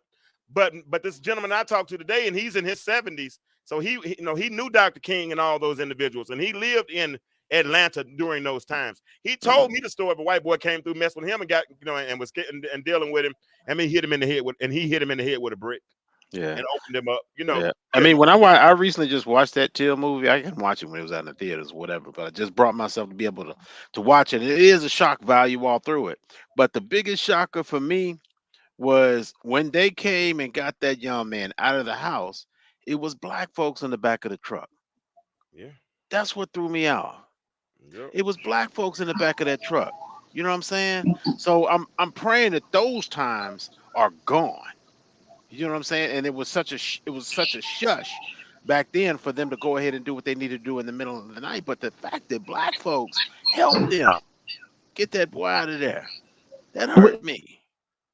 Speaker 1: But this gentleman I talked to today, and he's in his 70s, so he knew Dr. King and all those individuals, and he lived in Atlanta during those times. He told me the story of a white boy came through, messed with him, and got and was getting and dealing with him. And he hit him in the head with a brick.
Speaker 4: Yeah.
Speaker 1: and open them up. You know,
Speaker 4: Yeah. I mean, when I recently just watched that Till movie. I can watch it when it was out in the theaters or whatever, but I just brought myself to be able to watch it. It is a shock value all through it. But the biggest shocker for me was when they came and got that young man out of the house, it was black folks in the back of the truck.
Speaker 1: yeah,
Speaker 4: That's what threw me off.
Speaker 1: yep.
Speaker 4: It was black folks in the back of that truck. You know what I'm saying? So I'm praying that those times are gone. You know what I'm saying? And it was such a it was such a shush back then for them to go ahead and do what they needed to do in the middle of the night. But the fact that black folks helped them get that boy out of there, that hurt me.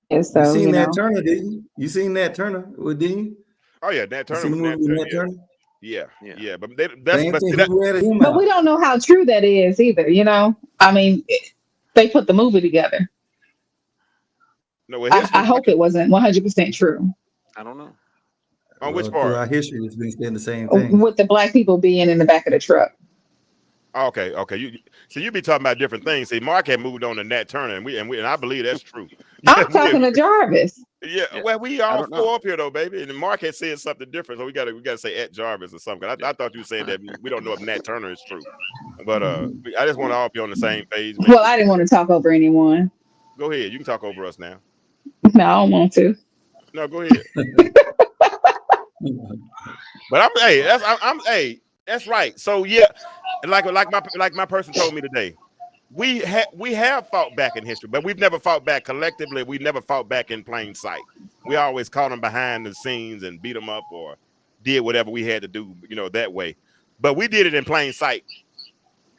Speaker 3: And
Speaker 2: You
Speaker 3: so,
Speaker 2: seen
Speaker 3: you
Speaker 2: that
Speaker 3: know,
Speaker 2: Turner, didn't you? You seen that Turner, didn't you?
Speaker 1: Oh yeah, Nat
Speaker 2: You
Speaker 1: Turner
Speaker 2: seen the
Speaker 1: was Nat
Speaker 2: movie with
Speaker 1: Turner.
Speaker 2: Nat
Speaker 1: Yeah,
Speaker 2: Turner?
Speaker 1: yeah,
Speaker 4: Yeah.
Speaker 1: yeah. But that's
Speaker 2: Same
Speaker 1: but
Speaker 2: thing.
Speaker 1: see
Speaker 2: He
Speaker 1: that.
Speaker 2: ratted him
Speaker 3: but we
Speaker 2: out.
Speaker 3: don't know how true that is either. You know, I mean, they put the movie together.
Speaker 1: No, well,
Speaker 3: I
Speaker 1: history
Speaker 3: hope it wasn't 100% true
Speaker 4: I don't know.
Speaker 1: on which
Speaker 2: Well,
Speaker 1: part?
Speaker 2: throughout history, it's been saying the same thing.
Speaker 3: with the black people being in the back of the truck.
Speaker 1: Oh, okay. You be talking about different things. See, Mark had moved on to Nat Turner, and I believe that's true. Yeah,
Speaker 3: I'm talking to Jarvis.
Speaker 1: yeah.
Speaker 4: Yeah.
Speaker 1: Well, we
Speaker 4: I
Speaker 1: all
Speaker 4: don't know.
Speaker 1: four up here though, baby. And Mark had said something different, so we gotta say at Jarvis or something. I thought you were saying that we don't know if Nat Turner is true, but I just want to all be on the same page. Make
Speaker 3: Well,
Speaker 1: sure.
Speaker 3: I didn't want to talk over anyone.
Speaker 1: Go ahead. You can talk over us now.
Speaker 3: No, I don't want to.
Speaker 1: No, go ahead. But hey, that's right. So yeah, like my person told me today, we have fought back in history, but we've never fought back collectively. We never fought back in plain sight. We always caught them behind the scenes and beat them up or did whatever we had to do, that way. But we did it in plain sight.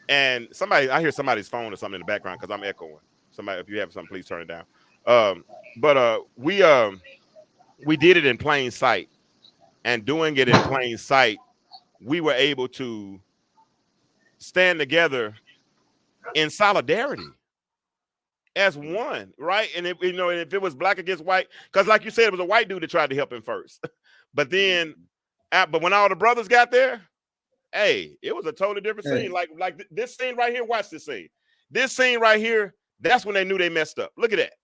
Speaker 1: And I hear somebody's phone or something in the background because I'm echoing. Somebody, if you have something, please turn it down. But we did it in plain sight. And doing it in plain sight, we were able to stand together in solidarity as one, right? And if it was black against white, because like you said, it was a white dude that tried to help him first. But then, but when all the brothers got there, hey, it was a totally different scene. Like this scene right here. Watch this scene. This scene right here. That's when they knew they messed up. Look at that.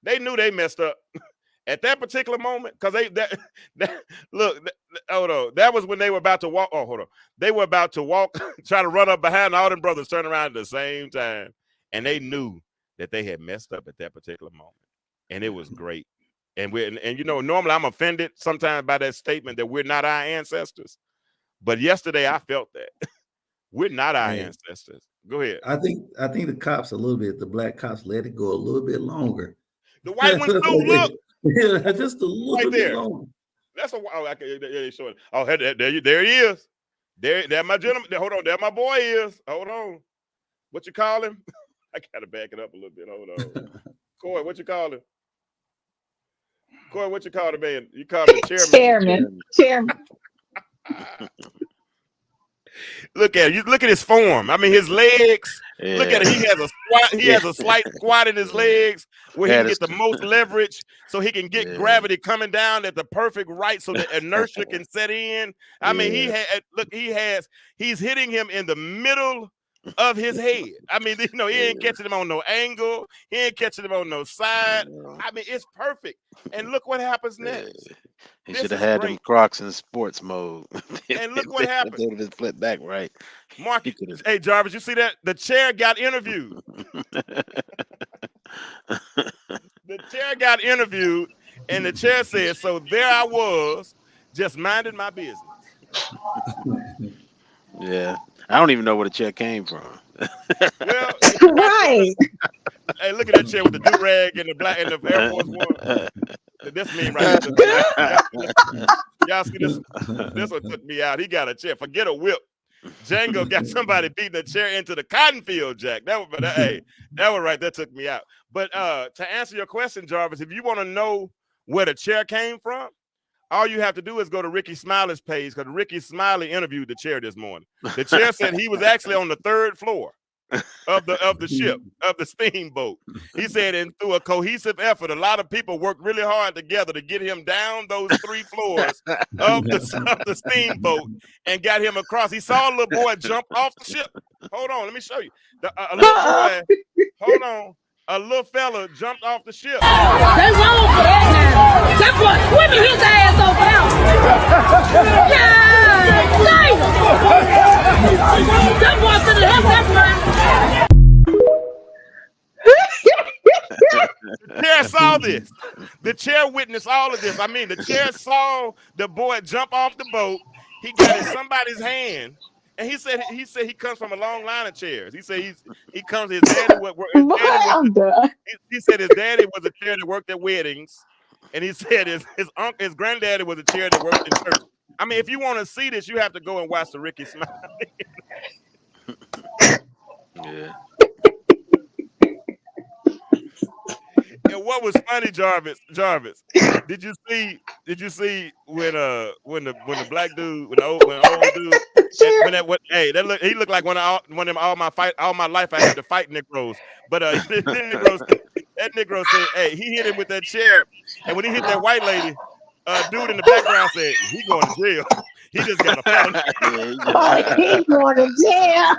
Speaker 1: They knew they messed up. At that particular moment, because hold on, that was when they were about to walk. Oh, hold on, they were about to walk, try to run up behind all them brothers, turn around at the same time, and they knew that they had messed up at that particular moment, and it was great. And normally I'm offended sometimes by that statement that we're not our ancestors, but yesterday I felt that we're not our ancestors. Go ahead.
Speaker 2: I think the cops the black cops let it go a little bit longer.
Speaker 1: The white ones too. Look.
Speaker 2: Yeah, just a little
Speaker 1: right
Speaker 2: bit
Speaker 1: there.
Speaker 2: longer.
Speaker 1: That's they showing. Oh, there he is. There my gentleman. Hold on, there my boy is. Hold on. What you call him? I gotta back it up a little bit. Hold on. Corey, what you call him? Corey, what you call the man? You call him the
Speaker 3: Chairman.
Speaker 1: Look at it. You look at his form. I mean, his legs. Yeah. Look at it. He has a squat. He has a slight squat in his legs where he can get the most leverage, so he can get gravity coming down at the perfect right, so the inertia can set in. I mean, he's hitting him in the middle of his head. I mean, he ain't catching him on no angle. He ain't catching him on no side. I mean, it's perfect. And look what happens next.
Speaker 4: He should have had them Crocs in sports mode.
Speaker 1: And look what happened.
Speaker 4: They would have flipped back right.
Speaker 1: Mark, hey Jarvis, you see that? The chair got interviewed. The chair got interviewed, and the chair said, "So there I was, just minding my business."
Speaker 4: Yeah, I don't even know where the chair came from.
Speaker 1: Well,
Speaker 3: right.
Speaker 1: Hey, look at that chair with the do-rag and the black and the Air Force One. This meme right here. Y'all see this? This one took me out. He got a chair. Forget a whip. Django got somebody beating the chair into the cotton field, Jack. That was right. That took me out. But to answer your question, Jarvis, if you want to know where the chair came from, all you have to do is go to Ricky Smiley's page, because Ricky Smiley interviewed the chair this morning. The chair said he was actually on the 3rd floor of the ship, of the steamboat. He said, and through a cohesive effort, a lot of people worked really hard together to get him down those 3 floors of the steamboat and got him across. He saw a little boy jump off the ship. Hold on, let me show you. A little boy, hold on. a little fella jumped off the ship.
Speaker 5: They wrong for that now. That boy swimming his ass over there. Yeah, that boy should have left that
Speaker 1: The chair saw this. The chair witnessed all of this. I mean, the chair saw the boy jump off the boat. He got in somebody's hand, and he said he comes from a long line of chairs. He said he comes. His daddy he said his daddy was a chair that worked at weddings, and he said his granddaddy was a chair that worked in church. I mean, if you want to see this, you have to go and watch the Ricky Smiley.
Speaker 4: Yeah.
Speaker 1: And what was funny, Jarvis? Did you see when the black dude, when old dude, he looked like one of them all my life I had to fight Negroes. But that Negro said, hey, he hit him with that chair, and when he hit that white lady, dude in the background said, he going to jail. He just got a felony.
Speaker 3: He going to jail.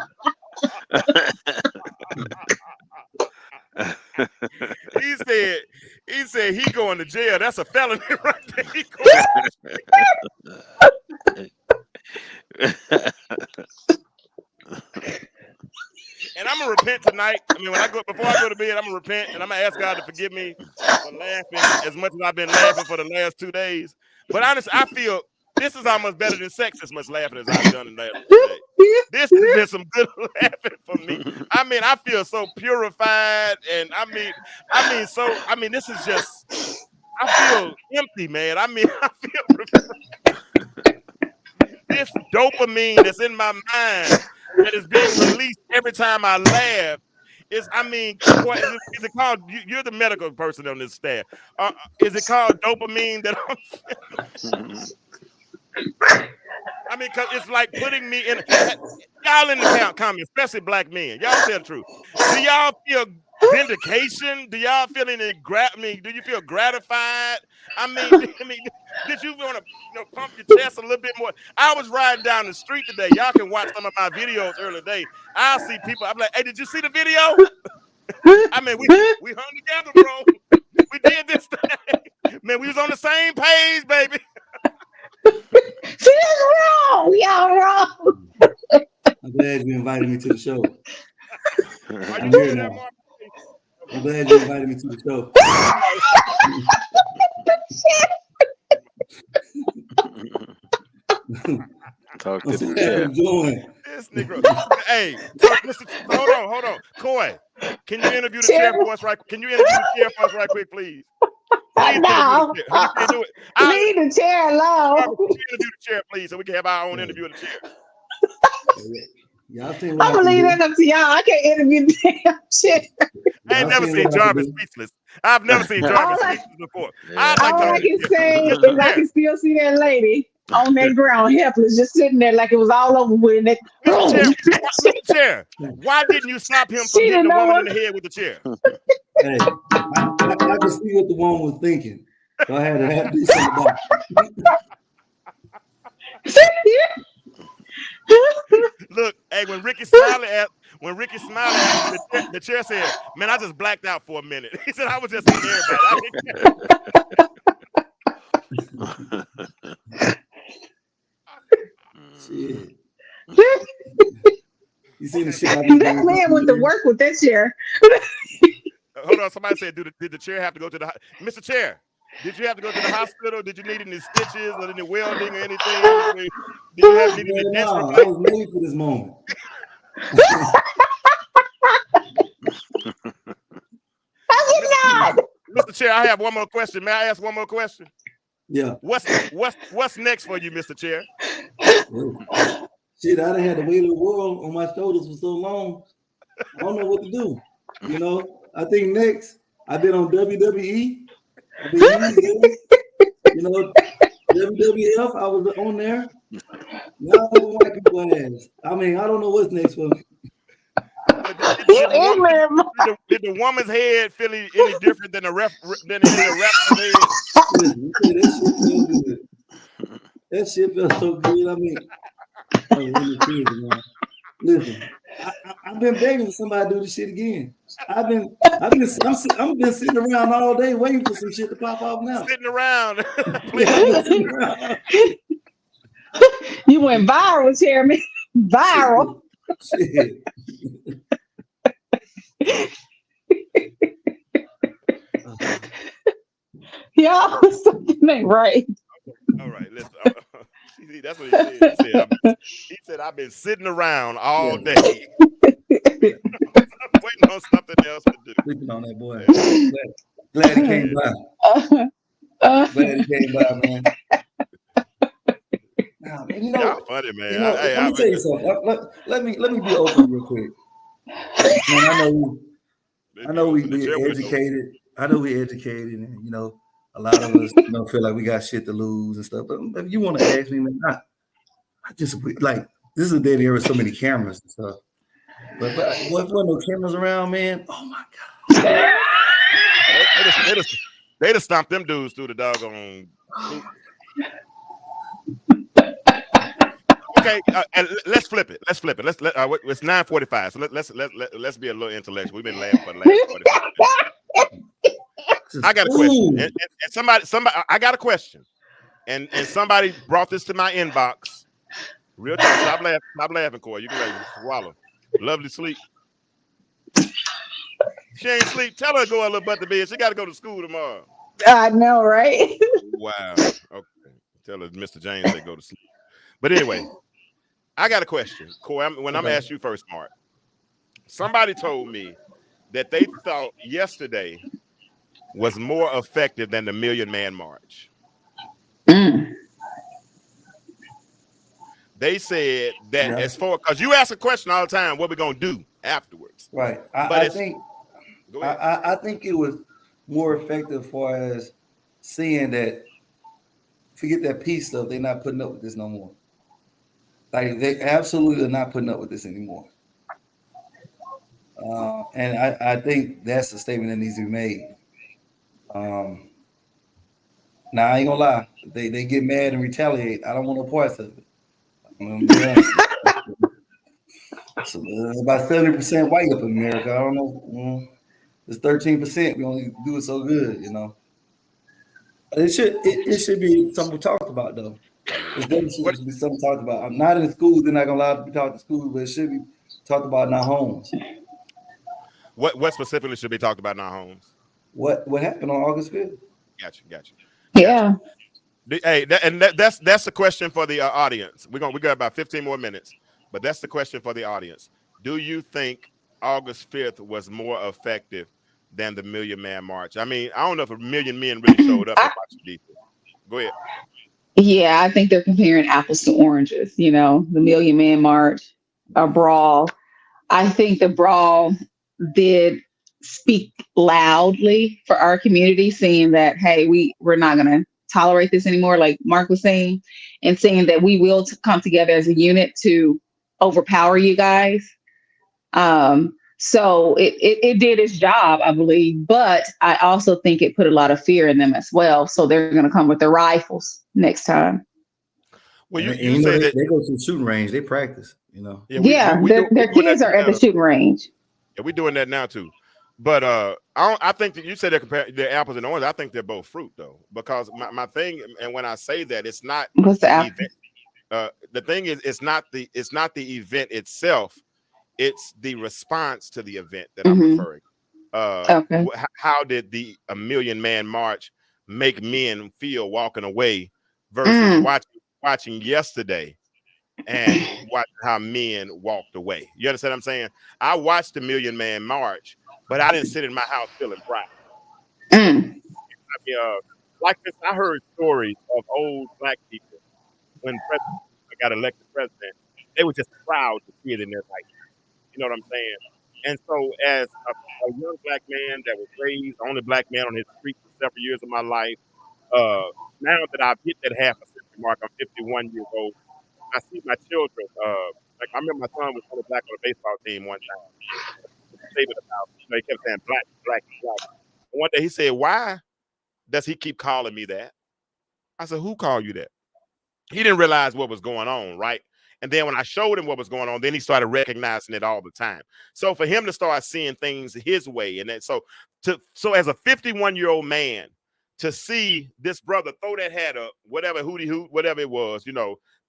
Speaker 1: He said he going to jail. That's a felony right there. He and I'm gonna repent tonight. I mean, before I go to bed, I'm gonna repent and I'm gonna ask God to forgive me for laughing as much as I've been laughing for the last 2 days. But honestly, I feel this is almost better than sex as much laughing as I've done in the last 2 days. This has been some good laughing for me. I mean, I feel so purified, and this is just, I feel empty, man. I mean, I feel this dopamine that's in my mind that is being released every time I laugh. Is it called? You're the medical person on this staff. Is it called dopamine that I'm? I mean, cause it's like putting me in. Y'all in the comments, especially black men. Y'all tell the truth. Do y'all feel vindication? Do y'all feel any do you feel gratified? I mean, did you want to pump your chest a little bit more? I was riding down the street today. Y'all can watch some of my videos earlier today. I'll see people. I'm like, hey, did you see the video? I mean, we hung together, bro. We did this thing. Man, we was on the same page, baby.
Speaker 3: See, that's wrong. Y'all wrong.
Speaker 2: I'm glad you invited me to the show.
Speaker 1: I'm here now.
Speaker 2: I'm glad you invited me to the show.
Speaker 4: Talk to the chair.
Speaker 1: This nigga. Hey, hold on. Coy, can you interview the chair for us right? Can you interview the chair for us right quick, please?
Speaker 3: No. Leave the chair alone.
Speaker 1: Can you interview the chair, please, so we can have our own interview of the chair?
Speaker 2: I'm
Speaker 3: gonna leave that up to y'all. I can't interview the damn chair.
Speaker 1: I ain't never seen Jarvis speechless. I've never seen Jarvis speechless before.
Speaker 4: Yeah.
Speaker 3: All I can say is I can still see that lady on that ground, helpless, just sitting there like it was all over with.
Speaker 1: Mr. Chair, why didn't you stop him from hitting the woman in the head with the chair?
Speaker 2: Hey, I can see what the woman was thinking. So I had to do something about
Speaker 1: it. Look, hey, when Ricky Smiley asked the chair said, man, I just blacked out for a minute. He said, I was just hitting everybody.
Speaker 2: Shit. You see the shit?
Speaker 3: That man went to work with that chair.
Speaker 1: Hold on, somebody said, did the chair have to go to the Mr. Chair? Did you have to go to the hospital? Did you need any stitches or any welding or anything? Did you have any
Speaker 2: no, I was made for this moment.
Speaker 1: Mr. Chair, I have one more question. May I ask one more question?
Speaker 2: Yeah.
Speaker 1: What's next for you, Mr. Chair?
Speaker 2: Shit, I done had the weight of the world on my shoulders for so long. I don't know what to do. You know, I think next I've been on WWE. I've been using, you know, WWF. I was on there. Now I'm on white people ass. I mean, I don't know what's next for me.
Speaker 1: Did the woman's head feel any different than the rapper's head?
Speaker 2: That shit feels so good. I mean, listen, I've been begging for somebody to do this shit again. I've been sitting around all day waiting for some shit to pop off now.
Speaker 1: Sitting around.
Speaker 2: Yeah, I've been sitting around.
Speaker 3: You went viral, Chairman. Viral.
Speaker 2: Shit.
Speaker 3: Y'all, something ain't right.
Speaker 1: All right, let's. See, that's what he said. He said, "I've been sitting around all day, waiting on something else to do."
Speaker 2: Sleeping on that boy. Glad he came by. Glad he came by, man. Nah, man,
Speaker 1: Y'all funny, man.
Speaker 2: Let me tell you something. Let me be open real quick. Man, I know we educated. I know we educated, and a lot of us feel like we got shit to lose and stuff. But if you want to ask me, man, I just like this is a day there were so many cameras and stuff. But what no cameras around, man? Oh my god!
Speaker 1: They just stomped them dudes through the doggone. Okay, and let's flip it. It's 9:45. So let's be a little intellectual. We've been laughing for the last 45 minutes. I got a question. And somebody, I got a question. And somebody brought this to my inbox. Real talk. Stop laughing, Corey. You can like swallow. Lovely sleep. She ain't sleep. Tell her to go a little butt to bed. She got to go to school tomorrow.
Speaker 3: I know, right?
Speaker 1: Wow. Okay. Tell her Mr. James said go to sleep. But anyway, I got a question. Corey, I'm going to ask you first, Mark. Somebody told me that they thought yesterday was more effective than the Million Man March. They said that as far because you ask a question all the time, what we gonna do afterwards?
Speaker 2: Right. I think it was more effective for as seeing that. Forget that peace stuff. They're not putting up with this no more. Like they absolutely are not putting up with this anymore. And I think that's a statement that needs to be made. Now I ain't gonna lie. They get mad and retaliate. I don't want no parts of it. I'm gonna be honest. So, about 70% white up in America. I don't know. It's 13%. We only do it so good, It should be something we talked about though. It should be something talked about. I'm not in schools. They're not gonna allow to be talked to schools, but it should be talked about in our homes.
Speaker 1: What specifically should be talked about in our homes?
Speaker 2: What happened on August 5th?
Speaker 1: Gotcha.
Speaker 3: Yeah.
Speaker 1: Hey, that's the question for the audience. We got about 15 more minutes, but that's the question for the audience. Do you think August 5th was more effective than the Million Man March? I mean, I don't know if a million men really showed up. Go ahead.
Speaker 3: Yeah, I think they're comparing apples to oranges. The Million Man March, a brawl. I think the brawl did speak loudly for our community, saying that, hey, we're not going to tolerate this anymore, like Mark was saying, and saying that we will come together as a unit to overpower you guys. So it did its job, I believe, but I also think it put a lot of fear in them as well. So they're going to come with their rifles next time.
Speaker 1: Well, you say that
Speaker 2: they go to the shooting range, they practice,
Speaker 3: Yeah, their kids are at the shooting range.
Speaker 1: Yeah, we're doing that now too. But I think that you said they're apples and oranges. I think they're both fruit though, because my thing, and when I say that, it's not
Speaker 3: what's the
Speaker 1: event. The thing is, it's not the event itself. It's the response to the event that I'm referring.
Speaker 3: Okay.
Speaker 1: How did the Million Man March make men feel walking away versus watching yesterday and watching how men walked away? You understand what I'm saying? I watched the Million Man March, but I didn't sit in my house feeling proud. I mean, like this, I heard stories of old black people when president got elected president. They were just proud to see it in their life. You know what I'm saying? And so, as a young black man that was raised, the only black man on his street for several years of my life, now that I've hit that half a century mark, I'm 51 years old. I see my children. Like I remember my son was only black on a baseball team one time. He kept saying black, black, black. And one day he said, "Why does he keep calling me that?" I said, "Who called you that?" He didn't realize what was going on, right? And then when I showed him what was going on, then he started recognizing it all the time. So for him to start seeing things his way, and then so as a 51-year-old man to see this brother throw that hat up, whatever hootie hoot, whatever it was,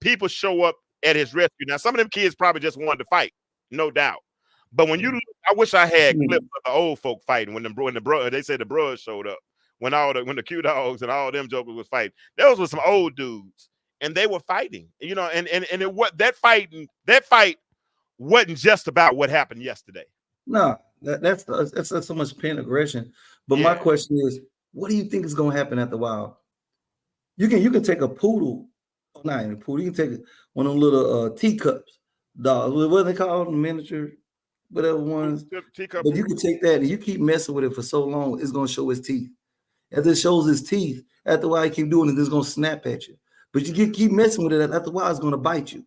Speaker 1: people show up at his rescue. Now some of them kids probably just wanted to fight, no doubt. But when I wish I had clips of the old folk fighting when the bro, they said the bros showed up when the Q dogs and all them jokers was fighting. Those were some old dudes. And they were fighting, and that fight wasn't just about what happened yesterday.
Speaker 2: No, that's so much pain aggression. But my question is, what do you think is going to happen after a while? You can take a poodle, not even a poodle. You can take one of them little teacups, dogs. What are they called? Miniature, whatever ones.
Speaker 1: Teacup.
Speaker 2: But you can take that and you keep messing with it for so long, it's going to show its teeth. As it shows its teeth, after a while, you keep doing it, it's going to snap at you. But you keep messing with it. After a while, it's going to bite you.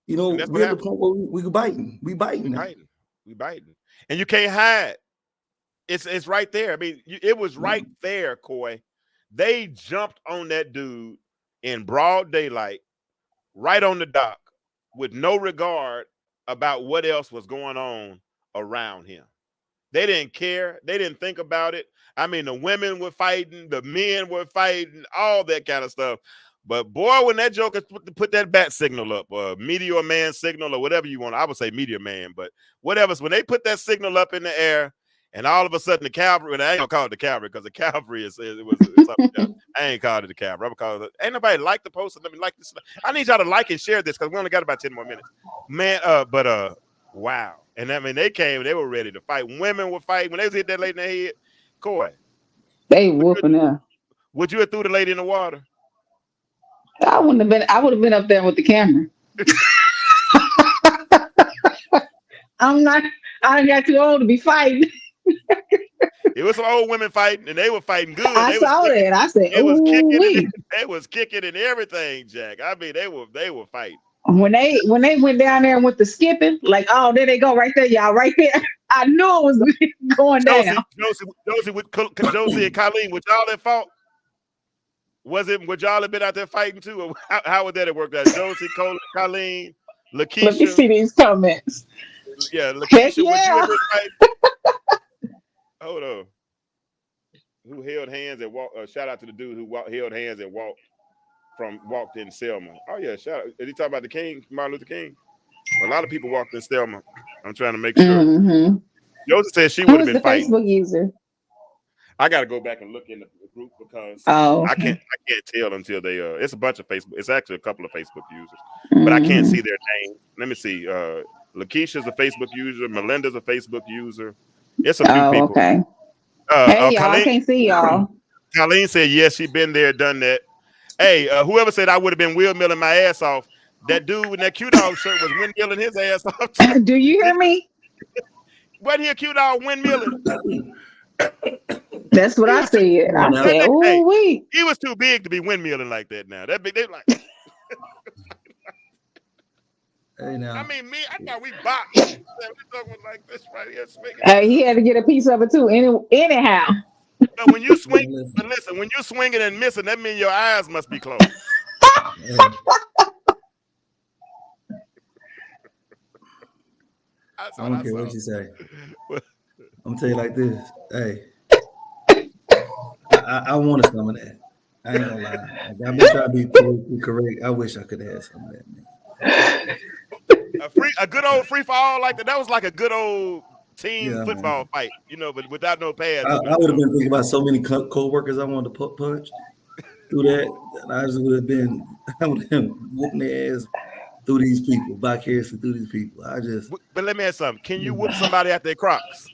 Speaker 2: We're at the point where we biting. We biting.
Speaker 1: We biting. And you can't hide. It's right there. I mean, it was right there, Coy. They jumped on that dude in broad daylight, right on the dock, with no regard about what else was going on around him. They didn't care. They didn't think about it. I mean, the women were fighting, the men were fighting, all that kind of stuff. But boy, when that joker put that bat signal up, or meteor man signal, or whatever you want, I would say meteor man, but whatever. When they put that signal up in the air, and all of a sudden the cavalry, and I ain't gonna call it the cavalry because the cavalry it's something else. I ain't called it the cavalry. I'm calling it. Ain't nobody like the post. Let me like this. I need y'all to like and share this because we only got about 10 more minutes, man. Wow. And I mean, they came, they were ready to fight. Women were fighting when they was hit that lady in the head. Coy,
Speaker 3: they whooping her.
Speaker 1: Would you have threw the lady in the water?
Speaker 3: I would have been up there with the camera. I got too old to be fighting.
Speaker 1: It was some old women fighting, and they were fighting good.
Speaker 3: I saw that. I said,
Speaker 1: it was kicking. They was kicking and everything, Jack. I mean, they were fighting.
Speaker 3: When they went down there and went to skipping, like, oh, there they go, right there, y'all, right there. I knew it was going down.
Speaker 1: Josie and Colleen, would y'all have fought? Would y'all have been out there fighting too? Or how would that have worked out? Josie, Colleen, Lakeisha.
Speaker 3: Let me see these comments.
Speaker 1: Yeah, Lakeisha, would you have been fighting? Hold on. Who held hands and walked? Shout out to the dude who held hands and walked in Selma. Oh yeah, shout out. Is he talking about the King, Martin Luther King? A lot of people walked in Selma. I'm trying to make sure.
Speaker 3: Mm-hmm.
Speaker 1: Josie said she would have been fighting.
Speaker 3: Facebook user?
Speaker 1: I got to go back and look in the group because
Speaker 3: okay.
Speaker 1: I can't tell until they it's a bunch of Facebook. It's actually a couple of Facebook users, but I can't see their name. Let me see. Lakeisha's a Facebook user. Melinda's a Facebook user. It's a few people.
Speaker 3: Okay. Hey, y'all,
Speaker 1: Colleen,
Speaker 3: I can't see y'all.
Speaker 1: Colleen said yes, she been there, done that. Hey, whoever said I would have been windmilling my ass off, that dude with that Q-Dog shirt was windmilling his ass off.
Speaker 3: Do you hear me?
Speaker 1: Wasn't he a Q-Dog windmilling?
Speaker 3: That's what I said. I said, "Ooh, wait."
Speaker 1: He was too big to be windmilling like that. Now that big, they like.
Speaker 2: Hey, now.
Speaker 1: I mean, I thought we boxed. We talking like this right here.
Speaker 3: He had to get a piece of it too. Anyhow.
Speaker 1: But when you swing, when you're swinging and missing, that means your eyes must be closed.
Speaker 2: I don't care what you say. I'm gonna tell you like this. Hey, I wanted some of that. I ain't gonna lie. Like, I've been trying to be politically correct. I wish I could have had some of that, man.
Speaker 1: A good old free for all like that. That was like a good old team football fight, but without no pads.
Speaker 2: I would have been thinking about so many co-workers I wanted to punch through that. And I just would have been whooping their ass through these people, vicariously through these people.
Speaker 1: But let me ask something. Can you whoop somebody at their Crocs?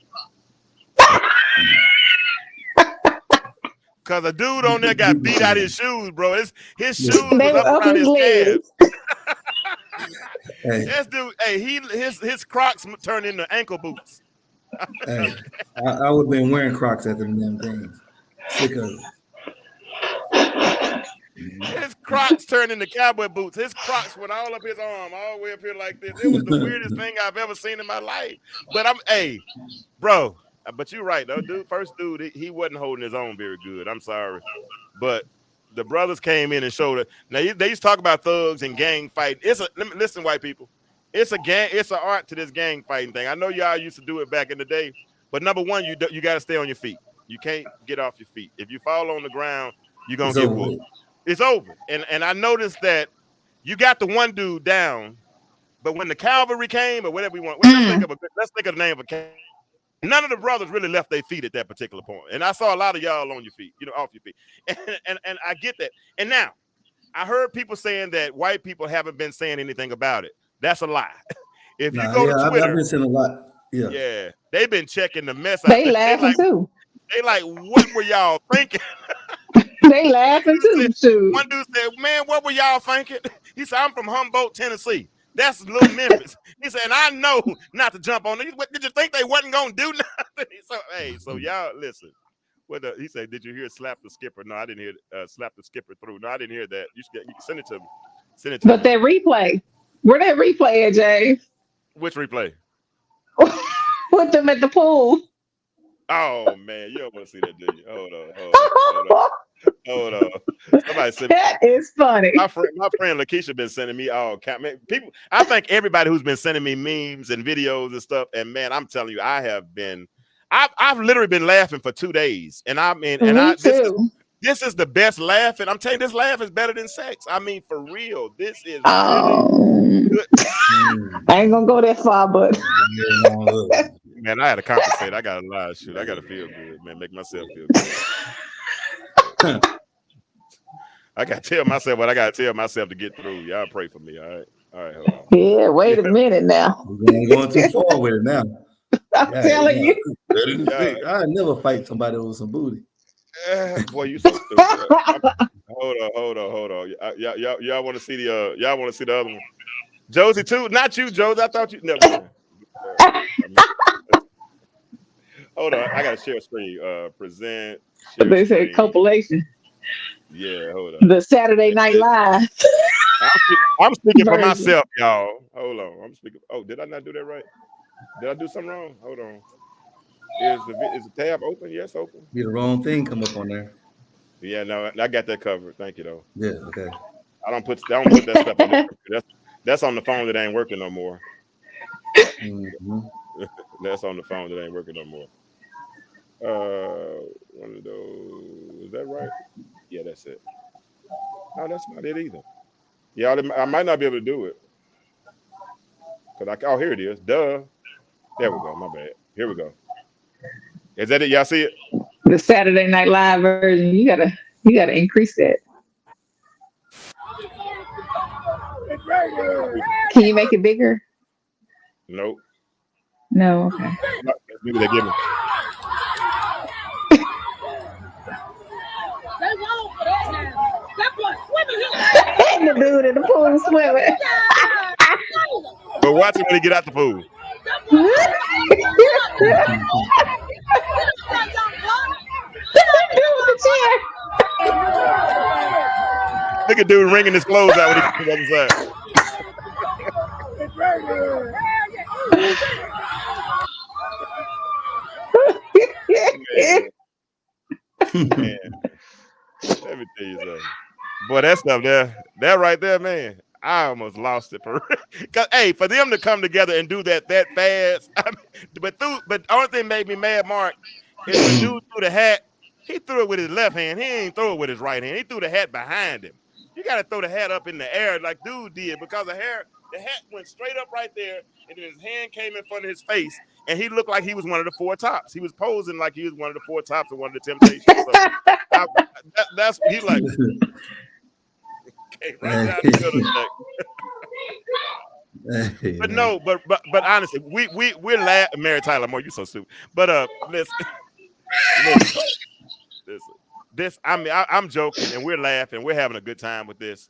Speaker 1: Because a dude on there got beat out his shoes, bro. His shoes was up around his calves.
Speaker 2: Hey.
Speaker 1: This dude, his Crocs turned into ankle boots.
Speaker 2: Hey, I would have been wearing Crocs after them damn things. Sick of it.
Speaker 1: His Crocs turned into cowboy boots. His Crocs went all up his arm, all the way up here like this. It was the weirdest thing I've ever seen in my life. But bro. But you're right, though, dude. First dude, he wasn't holding his own very good. I'm sorry, but The brothers came in and showed it. Now they used to talk about thugs and gang fight. Listen, white people. It's a gang. It's an art to this gang fighting thing. I know y'all used to do it back in the day, but number one, you got to stay on your feet. You can't get off your feet. If you fall on the ground, you're gonna get whooped. It's over. And I noticed that you got the one dude down, but when the cavalry came or whatever we want, let's think of the name of a cavalry. None of the brothers really left their feet at that particular point. And I saw a lot of y'all on your feet, off your feet. And I get that. And now I heard people saying that white people haven't been saying anything about it. That's a lie. If you go to Twitter,
Speaker 2: I've been seeing a lot.
Speaker 1: Yeah, they've been checking the mess out.
Speaker 3: They laughing too.
Speaker 1: They like, what were y'all thinking?
Speaker 3: They laughing too.
Speaker 1: One dude said, man, what were y'all thinking? He said, I'm from Humboldt, Tennessee. That's little Memphis. He said, and I know not to jump on it. Did you think they wasn't gonna do nothing? So y'all listen. He said, did you hear slap the skipper? No, I didn't hear slap the skipper through. No, I didn't hear that. You can send it to me.
Speaker 3: But that replay, where that replay at, James?
Speaker 1: Which replay?
Speaker 3: With them at the pool.
Speaker 1: Oh man, you don't want to see that, do you? Hold on. Somebody said
Speaker 3: that is funny.
Speaker 1: My friend Lakeisha been sending me all people. I thank everybody who's been sending me memes and videos and stuff. And man, I'm telling you, I've literally been laughing for 2 days. And I mean, this is the best laughing. I'm telling you, this laugh is better than sex. I mean, for real, this is really good.
Speaker 3: I ain't gonna go that far, but
Speaker 1: man, I had to compensate. I got a lot of shit. I got to feel good, man. Make myself feel good. I got to tell myself what I got to tell myself to get through. Y'all pray for me, all right, hold on.
Speaker 3: Yeah, wait a minute now.
Speaker 2: We're going too far with it now.
Speaker 3: I'm telling you.
Speaker 2: I never fight somebody with some booty.
Speaker 1: Boy, you so stupid. Hold on. Y'all want to see the other one? Josie too? Not you, Josie. I thought you never. Hold on, I gotta share screen. Present.
Speaker 3: They say compilation.
Speaker 1: Yeah, hold on.
Speaker 3: The Saturday Night Live.
Speaker 1: I'm speaking for myself, y'all. Hold on. I'm speaking. Oh, did I not do that right? Did I do something wrong? Hold on. Is the tab open? Yes, open.
Speaker 2: Be the wrong thing come up on there.
Speaker 1: Yeah, no, I got that covered. Thank you, though.
Speaker 2: Yeah, okay.
Speaker 1: I don't put that stuff on there. That's on the phone that ain't working no more.
Speaker 2: Mm-hmm.
Speaker 1: That's on the phone that ain't working no more. One of those. Is that right? Yeah, that's it. No, that's not it either. Yeah, I might not be able to do it. Oh, here it is. Duh. There we go. My bad. Here we go. Is that it? Y'all see it?
Speaker 3: The Saturday Night Live version. You gotta increase that. Can you make it bigger?
Speaker 1: Nope.
Speaker 3: No. Okay.
Speaker 1: Maybe they give me.
Speaker 3: And the dude in the pool swimming.
Speaker 1: But watch him when he get out the pool. Look at dude wringing his clothes out when he comes inside. Man. Let me tell you something. Boy, that stuff there, that right there, man. I almost lost it for real. Cause for them to come together and do that fast. I mean, but the only thing made me mad, Mark, is the dude threw the hat. He threw it with his left hand. He ain't throw it with his right hand. He threw the hat behind him. You got to throw the hat up in the air like dude did, because the hat went straight up right there, and then his hand came in front of his face, and he looked like he was one of the four tops. He was posing like he was one of the four tops of one of the Temptations. So that's what he like. Okay, right down the middle. But no, but honestly, we're laughing. Mary Tyler Moore, you so stupid. But listen. This I'm joking, and we're laughing. We're having a good time with this.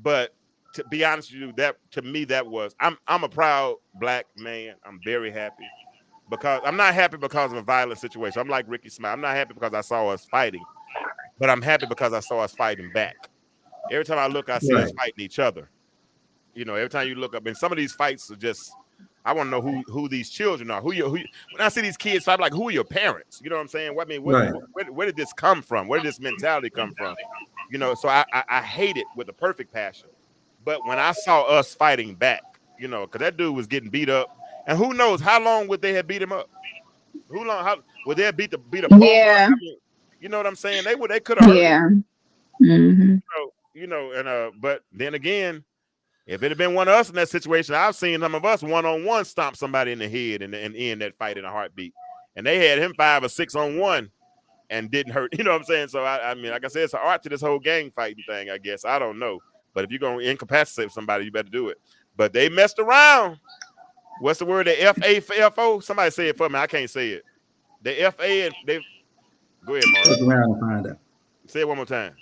Speaker 1: But to be honest with you, that to me I'm a proud black man. I'm very happy because I'm not happy because of a violent situation. I'm like Ricky Smile. I'm not happy because I saw us fighting, but I'm happy because I saw us fighting back. Every time I look, I see us fighting each other. You know, every time you look up, and some of these fights are just, I want to know who these children are. When I see these kids fight, I'm like, who are your parents? You know what I'm saying? Where did this come from? Where did this mentality come from? You know, so I hate it with a perfect passion. But when I saw us fighting back, you know, because that dude was getting beat up, and who knows how long would they have beat him up? Who long? How would they have beat a bum?
Speaker 3: Yeah.
Speaker 1: I mean, you know what I'm saying? They could have hurt him.
Speaker 3: Yeah. Hmm.
Speaker 1: And but then again, if it had been one of us in that situation, I've seen some of us one-on-one stomp somebody in the head and end that fight in a heartbeat. And they had him 5 or 6 on one and didn't hurt. You know what I'm saying? So I mean, like I said, it's an art to this whole gang fighting thing, I guess. I don't know. But if you're gonna incapacitate somebody, you better do it. But they messed around. What's the word? The FAFO? Somebody say it for me. I can't say it. The FA and they go ahead, Mark.
Speaker 2: Fuck around and find out.
Speaker 1: Say it one more time.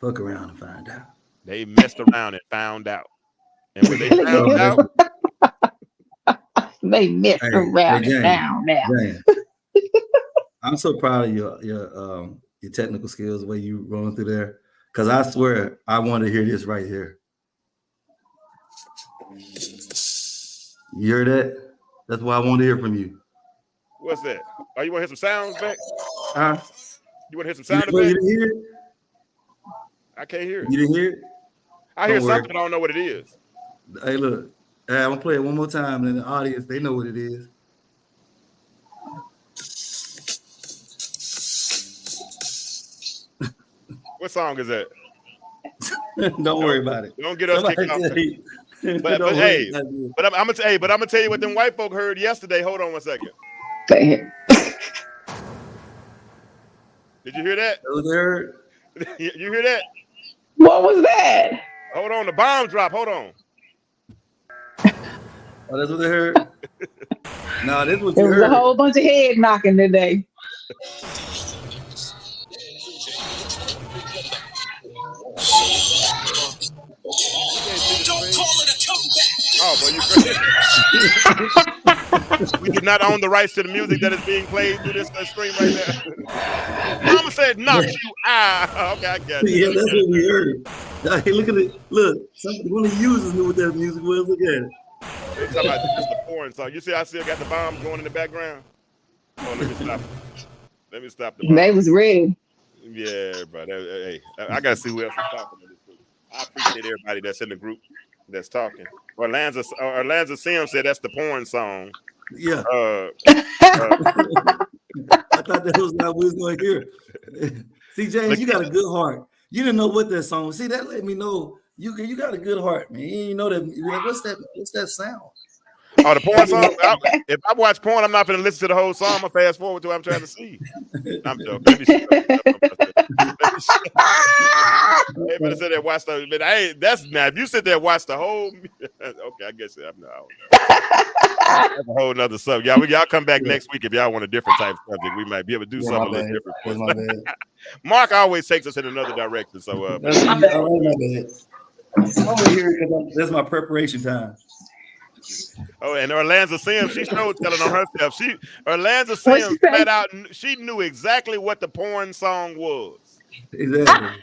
Speaker 2: Fuck around and find out.
Speaker 1: They messed around and found out. And when they found out,
Speaker 3: They messed around and found out.
Speaker 2: I'm so proud of your technical skills, the way you rolling through there. Because I swear I want to hear this right here. You hear that? That's what I want to hear from you.
Speaker 1: what's that? Oh, you want to hear some sounds back?
Speaker 2: Huh?
Speaker 1: You want to hear some sound
Speaker 2: You
Speaker 1: effects?
Speaker 2: didn't hear it?
Speaker 1: I can't hear it.
Speaker 2: You didn't hear it?
Speaker 1: I hear
Speaker 2: Don't worry.
Speaker 1: something, I don't know what it is.
Speaker 2: Hey, look. I'm going to play it one more time, and the audience, they know what it is.
Speaker 1: What song is that?
Speaker 2: Don't worry about it.
Speaker 1: Don't get us kicked off. But I'm gonna tell you what them white folk heard yesterday. Hold on one second. Did you hear that? You hear that?
Speaker 3: What was that?
Speaker 1: Hold on, the bomb drop. Hold on.
Speaker 2: Oh, that's what they heard? No, this was
Speaker 3: There was a whole bunch of head knocking today.
Speaker 1: Oh, boy, you crazy. We do not own the rights to the music that is being played through this stream right now. Mama said, "Knock you out." Okay, I got it.
Speaker 2: Yeah, that's what we heard. Hey, look at it. Look, one of the users knew what that music was. Look at it.
Speaker 1: They're talking about just the porn song. You see, I still got the bomb going in the background. Oh, let me stop. Let me stop the bomb.
Speaker 3: They was ready.
Speaker 1: Yeah, bro. Hey, I gotta see who else is talking in this group. I appreciate everybody that's in the group that's talking. Orlando Sim said that's the porn song.
Speaker 2: Yeah. I thought that was what we was going to hear. See, James, you got a good heart. You didn't know what that song was. See, that let me know you got a good heart, man. You know that. You're like, what's that sound?
Speaker 1: Oh, the porn song. If I watch porn, I'm not going to listen to the whole song. I'm gonna fast forward to what I'm trying to see. I'm joking. Let me shut up. Everybody said that watch the. But that's now. If you sit there and watch the whole. Okay, I guess I'm not. That's a whole nother subject. Y'all come back next week if y'all want a different type of subject. We might be able to do something a little different.
Speaker 2: That's my bad.
Speaker 1: Mark always takes us in another direction. So
Speaker 2: that's my bad. I'm over here because that's my preparation time.
Speaker 1: Oh, and Orlando Sims, she's no telling on herself. Orlando Sims flat out, she knew exactly what the porn song was.
Speaker 2: Exactly.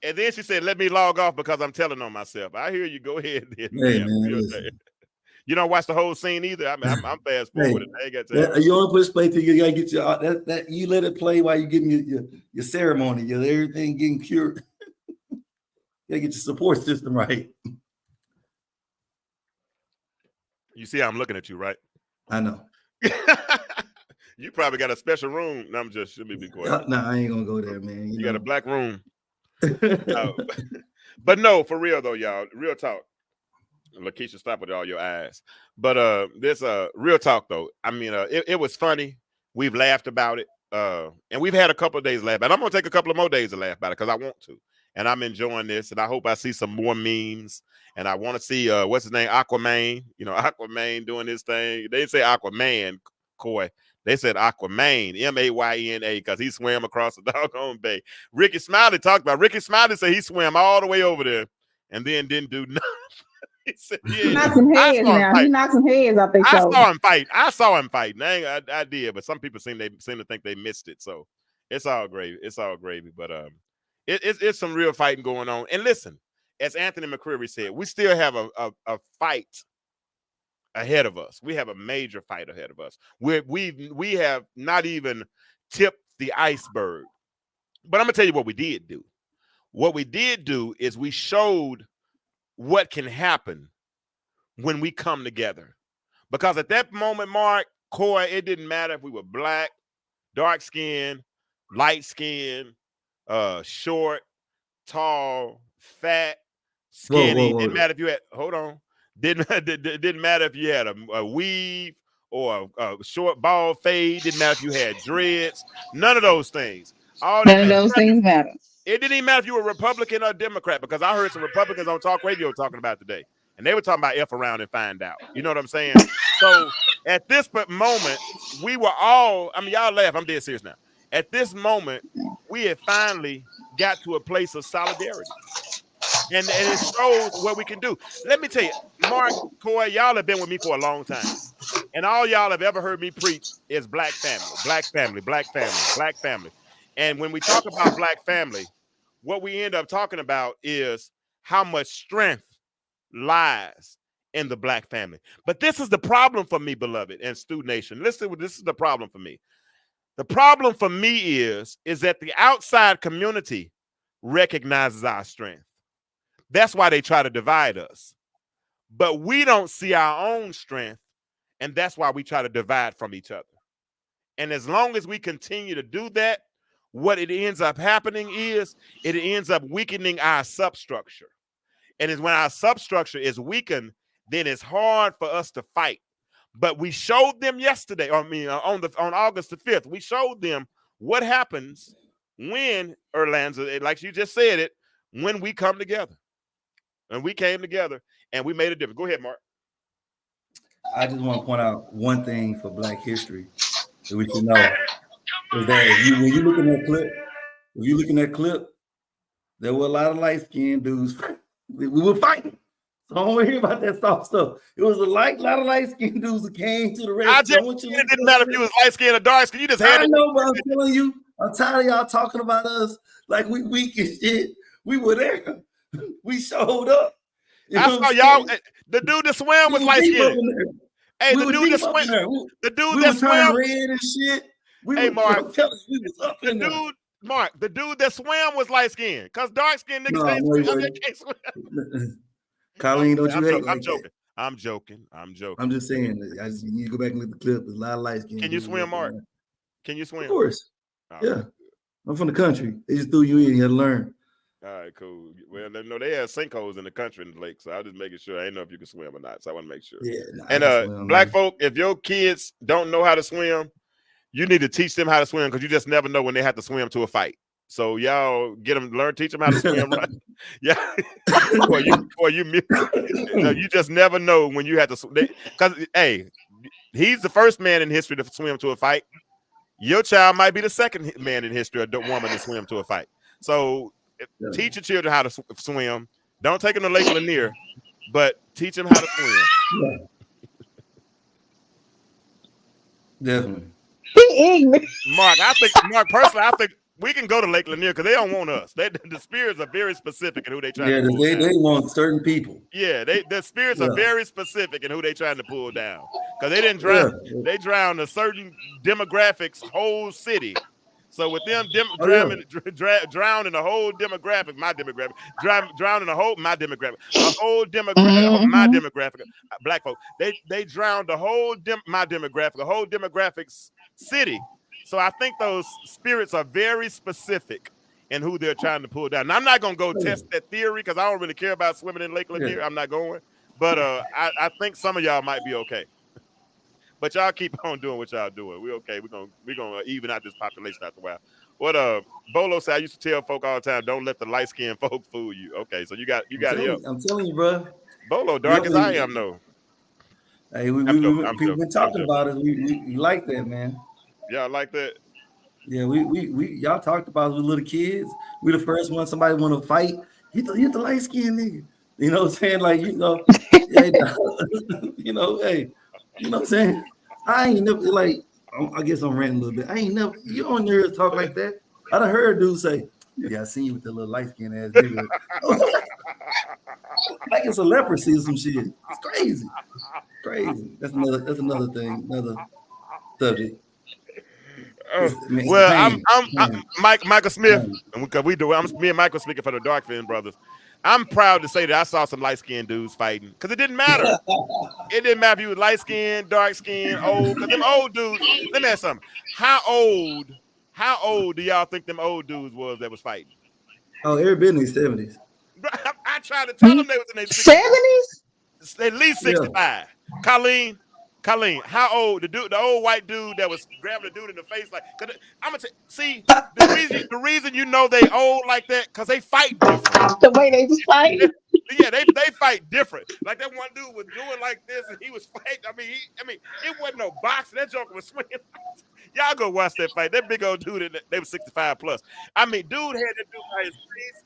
Speaker 1: And then she said, "Let me log off because I'm telling on myself." I hear you. Go ahead. Then,
Speaker 2: hey, man,
Speaker 1: you don't watch the whole scene either. I mean, I'm fast forward.
Speaker 2: Hey, you only push play till you gotta get your that you let it play while you getting your ceremony, your everything getting cured. You gotta get your support system right.
Speaker 1: You see how I'm looking at you, right?
Speaker 2: I know.
Speaker 1: You probably got a special room. No, should be quiet.
Speaker 2: No, I ain't gonna go there, man.
Speaker 1: You got a black room. But no, for real though, y'all. Real talk. Lakeisha, stop with all your eyes. But this real talk though. I mean, it was funny. We've laughed about it. And we've had a couple of days laugh. And I'm gonna take a couple of more days to laugh about it because I want to. And I'm enjoying this, and I hope I see some more memes. And I want to see what's his name, Aquaman. You know, Aquaman doing his thing. They didn't say Aquaman, Coy. They said Aquaman, M-A-Y-N-A, because he swam across the doggone bay. Ricky Smiley talked about. Ricky Smiley said he swam all the way over there, and then didn't do nothing. He said, "Yeah,
Speaker 3: knocked some heads now. He knocked some heads off their shoulders.
Speaker 1: I saw him fight. I did, but some people seem to think they missed it. So it's all gravy. It's all gravy. But it's some real fighting going on. And listen, as Anthony McCreary said, we still have a fight ahead of us. We have a major fight ahead of us. We have not even tipped the iceberg. But I'm gonna tell you what we did do. What we did do is we showed what can happen when we come together. Because at that moment, Mark, Coy, it didn't matter if we were black, dark skin, light skin, short, tall, fat, skinny. Didn't matter if you had, hold on. Didn't matter if you had a weave or a short bald fade. Didn't matter if you had dreads. None of those things.
Speaker 3: None of those things matter.
Speaker 1: It didn't even matter if you were Republican or Democrat, because I heard some Republicans on talk radio talking about today. And they were talking about F around and find out. You know what I'm saying? So at this moment, we were all, I mean, y'all laugh. I'm dead serious now. At this moment, we had finally got to a place of solidarity. And it shows what we can do. Let me tell you, Mark, Coy, y'all have been with me for a long time. And all y'all have ever heard me preach is black family, black family, black family, black family. And when we talk about black family, what we end up talking about is how much strength lies in the black family. But this is the problem for me, beloved, and Stu Nation. Listen, this is the problem for me. The problem for me is that the outside community recognizes our strength. That's why they try to divide us. But we don't see our own strength, and that's why we try to divide from each other. And as long as we continue to do that, what it ends up happening is it ends up weakening our substructure. And it's when our substructure is weakened, then it's hard for us to fight. But we showed them yesterday, on August the 5th, we showed them what happens when, Erlanza, like you just said it, when we come together. And we came together and we made a difference. Go ahead, Mark.
Speaker 2: I just want to point out one thing for Black history that we should know is that when you look in that clip, there were a lot of light-skinned dudes. We were fighting. So I don't want to hear about that soft stuff. It was a lot of light-skinned dudes that came to the rescue.
Speaker 1: It didn't matter if you was light-skinned or dark-skinned. You just had it.
Speaker 2: I know, but I'm telling you, I'm tired of y'all talking about us like we weak as shit. We were there. We showed up.
Speaker 1: I saw y'all. The dude that swam was light-skinned. Hey, the dude that swam. The dude that swam
Speaker 2: red and shit.
Speaker 1: Hey, Mark.
Speaker 2: We was up in there.
Speaker 1: Mark, the dude that swam was light-skinned. Because dark-skinned niggas can't swim.
Speaker 2: Colleen, don't you hate?
Speaker 1: I'm joking.
Speaker 2: I'm just saying. You need to go back and look at the clip. There's a lot of light-skinned.
Speaker 1: Can you swim, Mark? Can you swim?
Speaker 2: Of course. Yeah. I'm from the country. They just threw you in. You had to learn.
Speaker 1: All right, cool. Well, no, they have sinkholes in the country in the lake, so I was just making sure. I didn't know if you could swim or not, so I want to make sure.
Speaker 2: Yeah.
Speaker 1: And black folk, if your kids don't know how to swim, you need to teach them how to swim, because you just never know when they have to swim to a fight. So y'all teach them how to swim, right? Yeah. or you just never know when you have to swim. Because hey, he's the first man in history to swim to a fight. Your child might be the second man in history or woman to swim to a fight. So teach your children how to swim. Don't take them to Lake Lanier, but teach them how to swim.
Speaker 2: Definitely.
Speaker 1: Mark, personally, I think we can go to Lake Lanier because they don't want us. The spirits are very specific in who they trying to pull down.
Speaker 2: They want certain people.
Speaker 1: Yeah, the spirits are very specific in who they trying to pull down. Because they didn't drown. Yeah. They drowned a certain demographics whole city. So with them drowning the whole demographic, my demographic, drowning the whole my demographic, my demographic, black folk, they drowned the whole my demographic, the whole demographics city. So I think those spirits are very specific in who they're trying to pull down. Now, I'm not gonna go test that theory because I don't really care about swimming in Lake Lanier. I'm not going, but I think some of y'all might be okay. But y'all keep on doing what y'all doing. We okay. We're gonna even out this population after a while. What Bolo said, I used to tell folk all the time, don't let the light skinned folk fool you. Okay, so you got help.
Speaker 2: I'm telling you, bro.
Speaker 1: Bolo dark as I am, though.
Speaker 2: Hey, we've been talking about it. We like that, man.
Speaker 1: Y'all like that?
Speaker 2: Yeah, we y'all talked about it with little kids. We the first one somebody want to fight. Hit the light skinned nigga. You know what I'm saying? Like, hey, you know, hey. You know what I'm saying? I ain't never, like, I guess I'm ranting a little bit. I ain't never, you don't hear us talk like that. I done heard dudes say, yeah, I seen you with the little light-skinned ass nigga. Like it's a leprosy or some shit. It's crazy. Crazy. That's another thing, another subject.
Speaker 1: Well,
Speaker 2: Pain.
Speaker 1: I'm Michael Smith,
Speaker 2: Pain.
Speaker 1: and because me and Michael speaking for the Dark Fin brothers. I'm proud to say that I saw some light skinned dudes fighting because it didn't matter. It didn't matter if you was light skinned, dark skinned, old. Because them old dudes. Let me ask something. How old do y'all think them old dudes was that was fighting?
Speaker 2: Oh, everybody in their 70s.
Speaker 1: I tried to tell them they was in their 60s.
Speaker 3: 70s?
Speaker 1: At least 65. Colleen, how old the old white dude that was grabbing the dude in the face? Like, I'm gonna see the reason you know they old like that because they fight different.
Speaker 3: The way they was fighting.
Speaker 1: Yeah, they fight different. Like that one dude was doing like this and he was fighting. I mean, it wasn't no boxing. That joker was swinging. Y'all go watch that fight. That big old dude, they was 65 plus. I mean, dude had that dude by his face,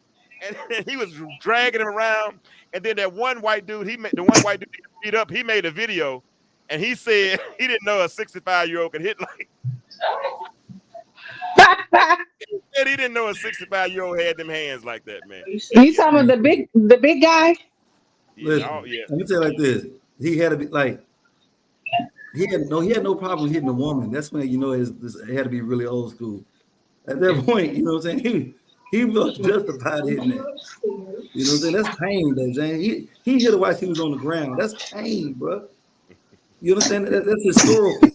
Speaker 1: and he was dragging him around. And then that one white dude, the one white dude beat up. He made a video, and he said he didn't know a 65-year-old could hit like. He said he didn't know a 65-year-old had them hands like that, man.
Speaker 3: You talking about the big guy?
Speaker 1: Yeah,
Speaker 2: Let me tell you like this. He had to be like, he had no problem hitting a woman. That's when you know it had to be really old school. At that point, you know what I'm saying? He was justified hitting that. You know what I'm saying? That's pain, though, Jane. He hit her while she was on the ground. That's pain, bro. You understand? That's historical.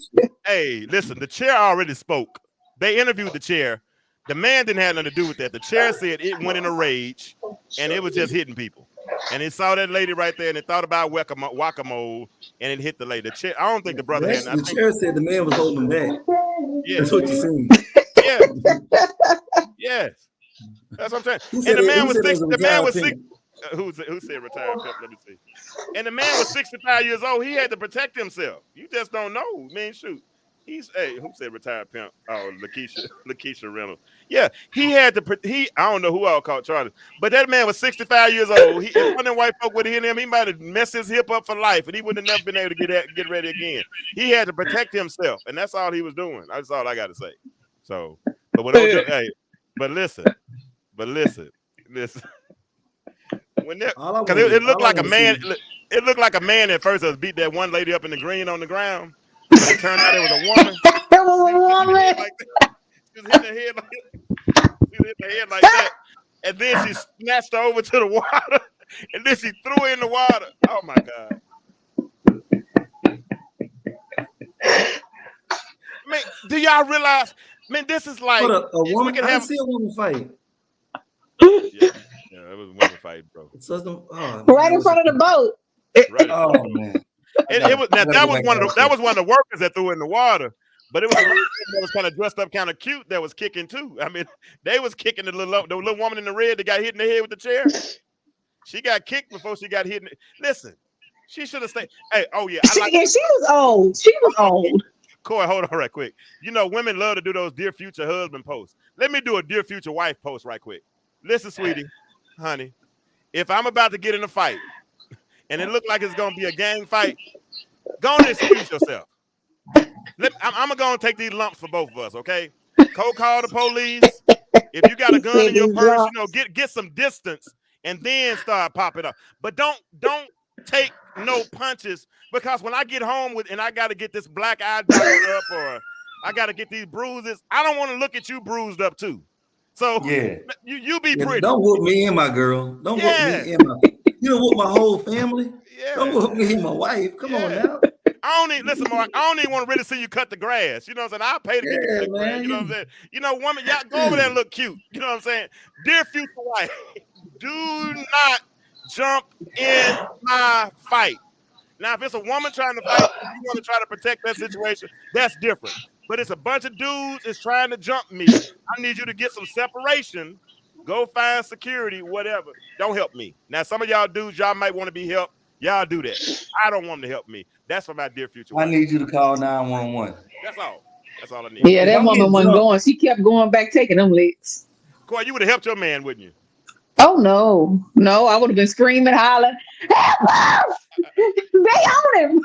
Speaker 1: Hey, listen, the chair already spoke. They interviewed the chair. The man didn't have nothing to do with that. The chair said it went in a rage, and it was just hitting people. And it saw that lady right there, and it thought about whack-a-mole, and it hit the lady. The chair, I don't think the brother had nothing.
Speaker 2: The chair said the man was holding him back.
Speaker 1: Yeah.
Speaker 2: That's what you seen.
Speaker 1: Yeah. Yes. That's what I'm saying. And the man was 60. The man was 60. Who said retired pimp? Let me see. And the man was 65 years old. He had to protect himself. You just don't know, man. Shoot. Who said retired pimp? Oh, Lakeisha Reynolds. Yeah, he had to. I don't know who all called Charlie, but that man was 65 years old. If one of them white folk would have hit him, he might have messed his hip up for life, and he would have never been able to get ready again. He had to protect himself, and that's all he was doing. That's all I got to say. So, but listen. When because it looked like a man. It looked like a man at first that beat that one lady up in the green on the ground. But it turned out it was a woman.
Speaker 3: It was a woman.
Speaker 1: She was hitting her head like that. And then she snatched her over to the water. And then she threw her in the water. Oh my God. Man, do y'all realize? Man, this is like
Speaker 2: a woman. I didn't see a woman fight.
Speaker 1: Yeah, it was a woman fight, bro.
Speaker 3: Right in front of the boat.
Speaker 1: Right.
Speaker 2: Oh man.
Speaker 1: That was one of the workers that threw in the water, but it was a woman that was kind of dressed up, kind of cute that was kicking too. I mean, they was kicking the little woman in the red that got hit in the head with the chair. She got kicked before she got hit. Listen, she should have stayed. Hey, oh yeah,
Speaker 3: she was old. She was old.
Speaker 1: Corey, hold on right quick. You know, women love to do those dear future husband posts. Let me do a dear future wife post right quick. Listen, sweetie, honey, if I'm about to get in a fight, and it looked like it's gonna be a gang fight, go and excuse yourself. I'm gonna take these lumps for both of us, okay? Call the police. If you got a gun in your purse, you know, get some distance and then start popping up. But don't take no punches, because when I get home and I gotta get this black eye doctored up, or I gotta get these bruises, I don't want to look at you bruised up too. So
Speaker 2: yeah,
Speaker 1: you be pretty.
Speaker 2: Don't whoop me and my girl. Don't whoop me and my. You don't whoop my whole family. Yeah. Don't whoop me and my wife. Come on now.
Speaker 1: I don't even want to really see you cut the grass. You know what I'm saying? I'll pay to get you cut the grass. You know what I'm saying? You know, woman, y'all go over there and look cute. You know what I'm saying? Dear future wife, do not jump in my fight. Now, if it's a woman trying to fight, you want to try to protect that situation, that's different. But it's a bunch of dudes is trying to jump me. I need you to get some separation. Go find security, whatever. Don't help me. Now, some of y'all dudes, y'all might want to be helped. Y'all do that. I don't want them to help me. That's for my dear future wife.
Speaker 2: I need you to call 911.
Speaker 1: That's all. That's all I need.
Speaker 3: Yeah, that woman wasn't going. She kept going back, taking them licks.
Speaker 1: Corey, you would have helped your man, wouldn't you?
Speaker 3: Oh, no. I would have been screaming, hollering, they own him.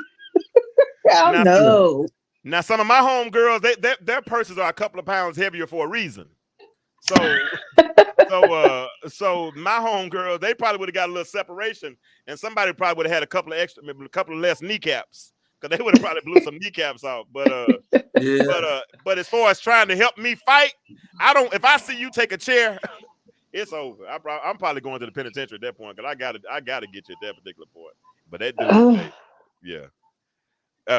Speaker 3: Oh, no.
Speaker 1: Now, some of my homegirls, their purses are a couple of pounds heavier for a reason. So my homegirls, they probably would have got a little separation, and somebody probably would have had a couple of less kneecaps because they would have probably blew some kneecaps off. But but as far as trying to help me fight, I don't. If I see you take a chair, it's over. I'm probably going to the penitentiary at that point because I gotta get you at that particular point. But that dude, hey, yeah.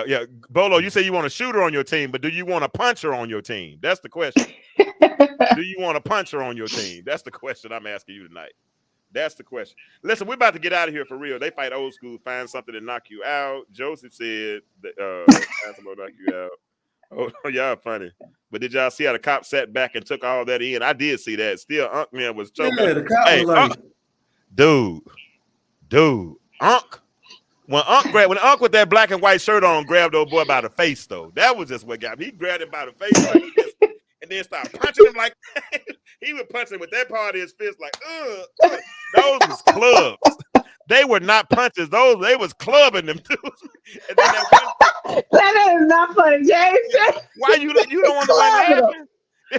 Speaker 1: Yeah, Bolo, you say you want a shooter on your team, but do you want a puncher on your team? That's the question. Do you want a puncher on your team? That's the question I'm asking you tonight. That's the question. Listen, we're about to get out of here for real. They fight old school, find something to knock you out. Joseph said, find something to knock you out. Oh, y'all funny. But did y'all see how the cop sat back and took all that in? I did see that. Still, Unc man was choking.
Speaker 2: Yeah, the cop was like,
Speaker 1: dude, Unc. When Unc with that black and white shirt on grabbed old boy by the face, though, that was just what got me. He grabbed him by the face like this, and then started punching him like he was punching with that part of his fist like, those was clubs. They were not punches. They was clubbing them dudes. And then
Speaker 3: that is not funny, James.
Speaker 1: Why you don't want to laugh?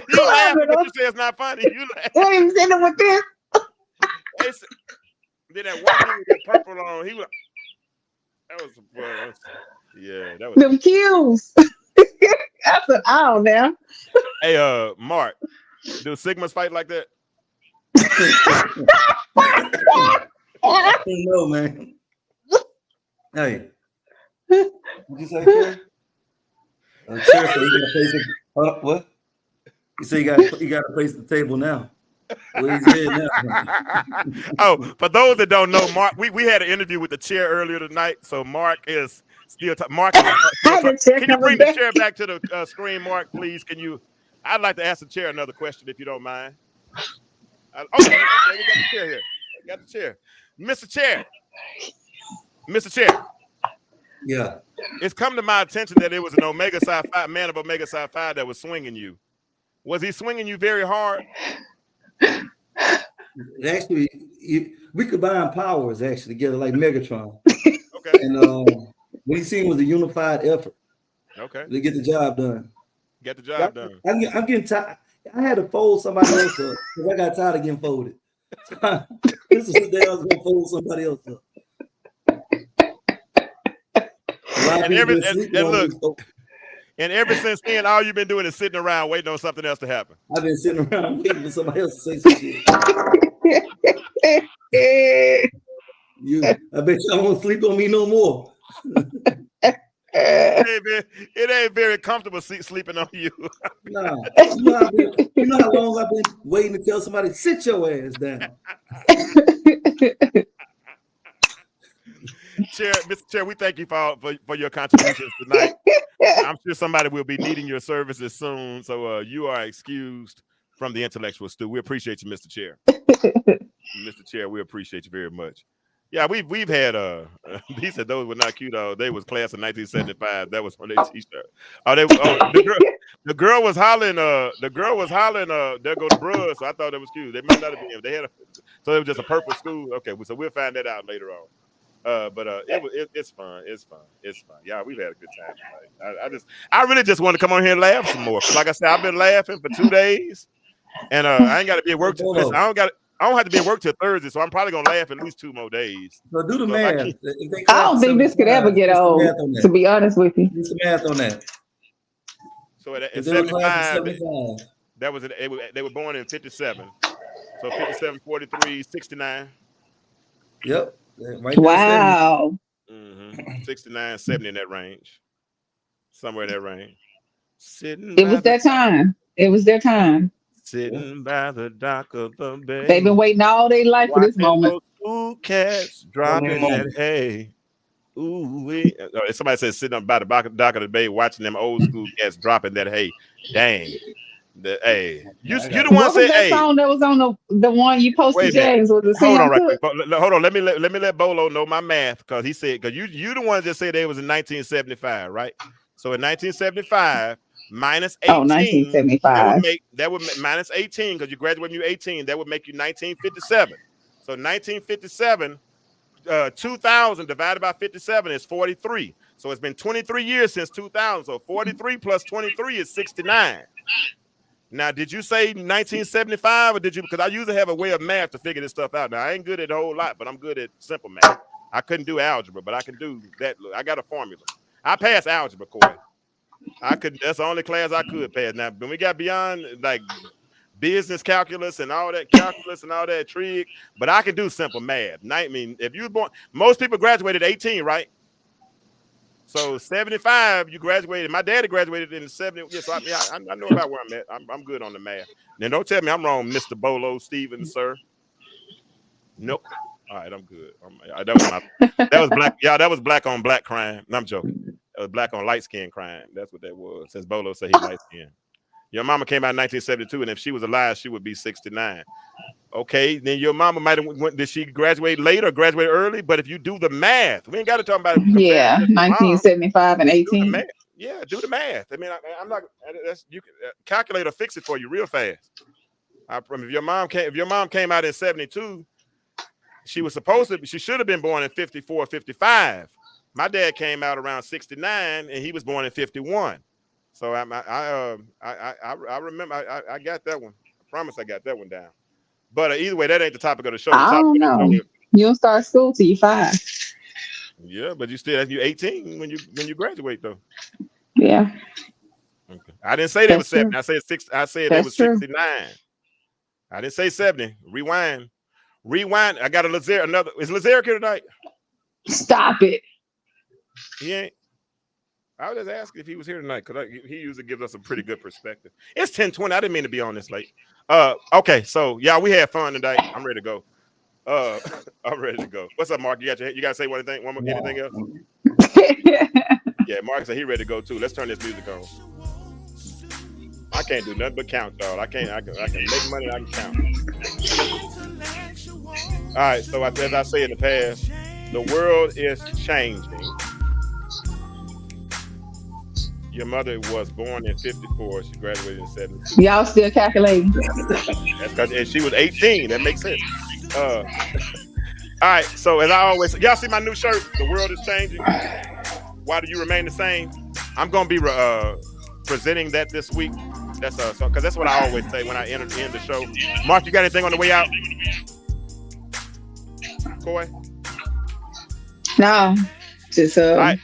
Speaker 1: You laughing, but you say it's not funny. You
Speaker 3: ain't sitting with this.
Speaker 1: Then that one dude with that purple on, he was. That was fun. Yeah, that was
Speaker 3: them cues. That's an owl now.
Speaker 1: Hey, Mark, do Sigmas fight like that?
Speaker 2: I don't know, man. Hey, what you say, Chair? Chair said he got to place it. What? He said you got to place the table now. Where he's in now.
Speaker 1: Oh, for those that don't know, Mark, we had an interview with the Chair earlier tonight. So Mark is still Mark. Can you bring the Chair back to the screen, Mark, please? Can you? I'd like to ask the Chair another question, if you don't mind. Okay, we got the Chair here. We got the Chair, Mr. Chair. Mr. Chair.
Speaker 2: Yeah.
Speaker 1: It's come to my attention that it was an Omega Psi Phi man of Omega Psi Phi that was swinging you. Was he swinging you very hard?
Speaker 2: Actually, we combine powers actually together like Megatron.
Speaker 1: Okay.
Speaker 2: And what he seen was a unified effort.
Speaker 1: Okay.
Speaker 2: To get the job done.
Speaker 1: Get the job done.
Speaker 2: I'm getting tired. I had to fold somebody else up because I got tired of getting folded. This is the day I was gonna fold somebody else up.
Speaker 1: And ever since then, all you've been doing is sitting around waiting on something else to happen.
Speaker 2: I've been sitting around waiting for somebody else to say some shit. I bet y'all won't sleep on me no more.
Speaker 1: It ain't very comfortable sleeping on you.
Speaker 2: Nah, you know how long I've been waiting to tell somebody, sit your ass down.
Speaker 1: Chair, Mr. Chair, we thank you for your contributions tonight. I'm sure somebody will be needing your services soon, so you are excused from the intellectual stew. We appreciate you, Mr. Chair. Mr. Chair, we appreciate you very much. Yeah, we've had he said those were not cute. They was class of 1975. That was on their t-shirt. The girl was hollering. There go the bruh. So I thought that was cute. They might not have been. They had so it was just a purple school. Okay, so we'll find that out later on. But it's fun. It's fun. Yeah, we've had a good time tonight. I really just want to come on here and laugh some more. Like I said, I've been laughing for 2 days, and I ain't got to be at work. Listen, I don't have to be at work till Thursday, so I'm probably gonna laugh at least 2 more days.
Speaker 2: So do the math.
Speaker 3: I don't think this could ever get old. To be honest with you,
Speaker 2: do some math on that.
Speaker 1: So at 75, that was they were born in 57. So 57, 43, 69.
Speaker 2: Yep. Right.
Speaker 3: Wow.
Speaker 1: 69, 70 in that range. Somewhere in that range.
Speaker 3: It was their time. It was their time.
Speaker 1: Sitting by the dock of the bay.
Speaker 3: They've been waiting all their life for this moment.
Speaker 1: Ooh, cats dropping that hay. Ooh, somebody said sitting up by the dock of the bay watching them old school cats dropping that hay. Dang. Hey, you the one said
Speaker 3: that song that was on the one you posted, James? Was it
Speaker 1: hold on right quick. Hold on. Let me let Bolo know my math because he said you the one that said they was in 1975, right? So in 1975 minus 18.
Speaker 3: 1975.
Speaker 1: That would make minus 18 because you graduated when you were 18. That would make you 1957. So 1957, 2000 divided by 57 is 43. So it's been 23 years since 2000. So 43 plus 23 is 69. Now, did you say 1975 or did you? Because I usually have a way of math to figure this stuff out. Now, I ain't good at a whole lot, but I'm good at simple math. I couldn't do algebra, but I can do that. I got a formula. I passed algebra, Corey. That's the only class I could pass. Now, when we got beyond like business calculus and all that trig, but I could do simple math. I mean, if you were born, most people graduated at 18, right? So 75, you graduated. My daddy graduated in 70. Yes, I know about where I'm at. I'm good on the math. Now don't tell me I'm wrong, Mr. Bolo Stevens, sir. Nope. All right, I'm good. That was black. Yeah, that was black on black crime. No, I'm joking. That was black on light skin crime. That's what that was. Since Bolo said he light skin. Your mama came out in 1972, and if she was alive, she would be 69. Okay, then your mama might have went. Did she graduate late or graduate early? But if you do the math, we ain't got to talk about
Speaker 3: Yeah, 1975 and 18.
Speaker 1: Yeah, do the math. I mean, I'm not. That's you can calculate or fix it for you real fast. If your mom came out in 72, she should have been born in 54, 55. My dad came out around 69, and he was born in 51. So I remember I got that one. I promise I got that one down. But either way, that ain't the topic of the show.
Speaker 3: I don't know. You don't start school till you 5.
Speaker 1: Yeah, but you're 18 when you graduate though.
Speaker 3: Yeah.
Speaker 1: Okay. I didn't say they was 70. I said 6. I said they was 69. I didn't say 70. Rewind. I got a Lazare. Is Lazare here tonight?
Speaker 3: Stop it.
Speaker 1: He ain't. I was just asking if he was here tonight because he usually gives us a pretty good perspective. It's 10:20. I didn't mean to be on this late. Okay, so yeah, we had fun tonight. I'm ready to go. I'm ready to go. What's up, Mark? You got to say anything else? Yeah, Mark said he ready to go too. Let's turn this music on. I can't do nothing but count, y'all. I can make money. I can count. All right. So as I say in the past, the world is changing. Your mother was born in 54. She graduated in 72.
Speaker 3: Y'all still calculating?
Speaker 1: That's because she was 18. That makes sense. All right. So as I always say, y'all see my new shirt? The world is changing. Why do you remain the same? I'm gonna be presenting that this week. That's because that's what I always say when I end the show. Mark, you got anything on the way out? Coy?
Speaker 3: No. Just
Speaker 1: all right.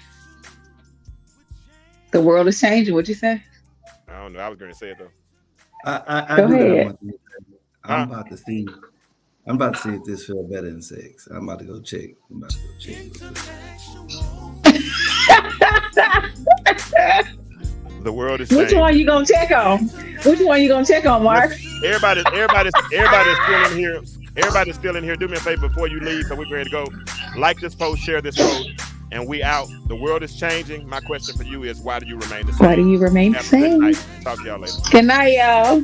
Speaker 3: The world is changing. What'd you say?
Speaker 1: I don't know. I was going to say it though.
Speaker 2: Go ahead. I'm about to see if this feels better than sex. I'm about to go check.
Speaker 1: The world is.
Speaker 3: Which one you gonna check on? Mark?
Speaker 1: Everybody's still in here. Everybody's still in here. Do me a favor before you leave, so we're ready to go. Like this post, share this post. And we out. The world is changing. My question for you is, why do you remain the same?
Speaker 3: Why do you remain the same?
Speaker 1: Talk to y'all later.
Speaker 3: Good night, y'all.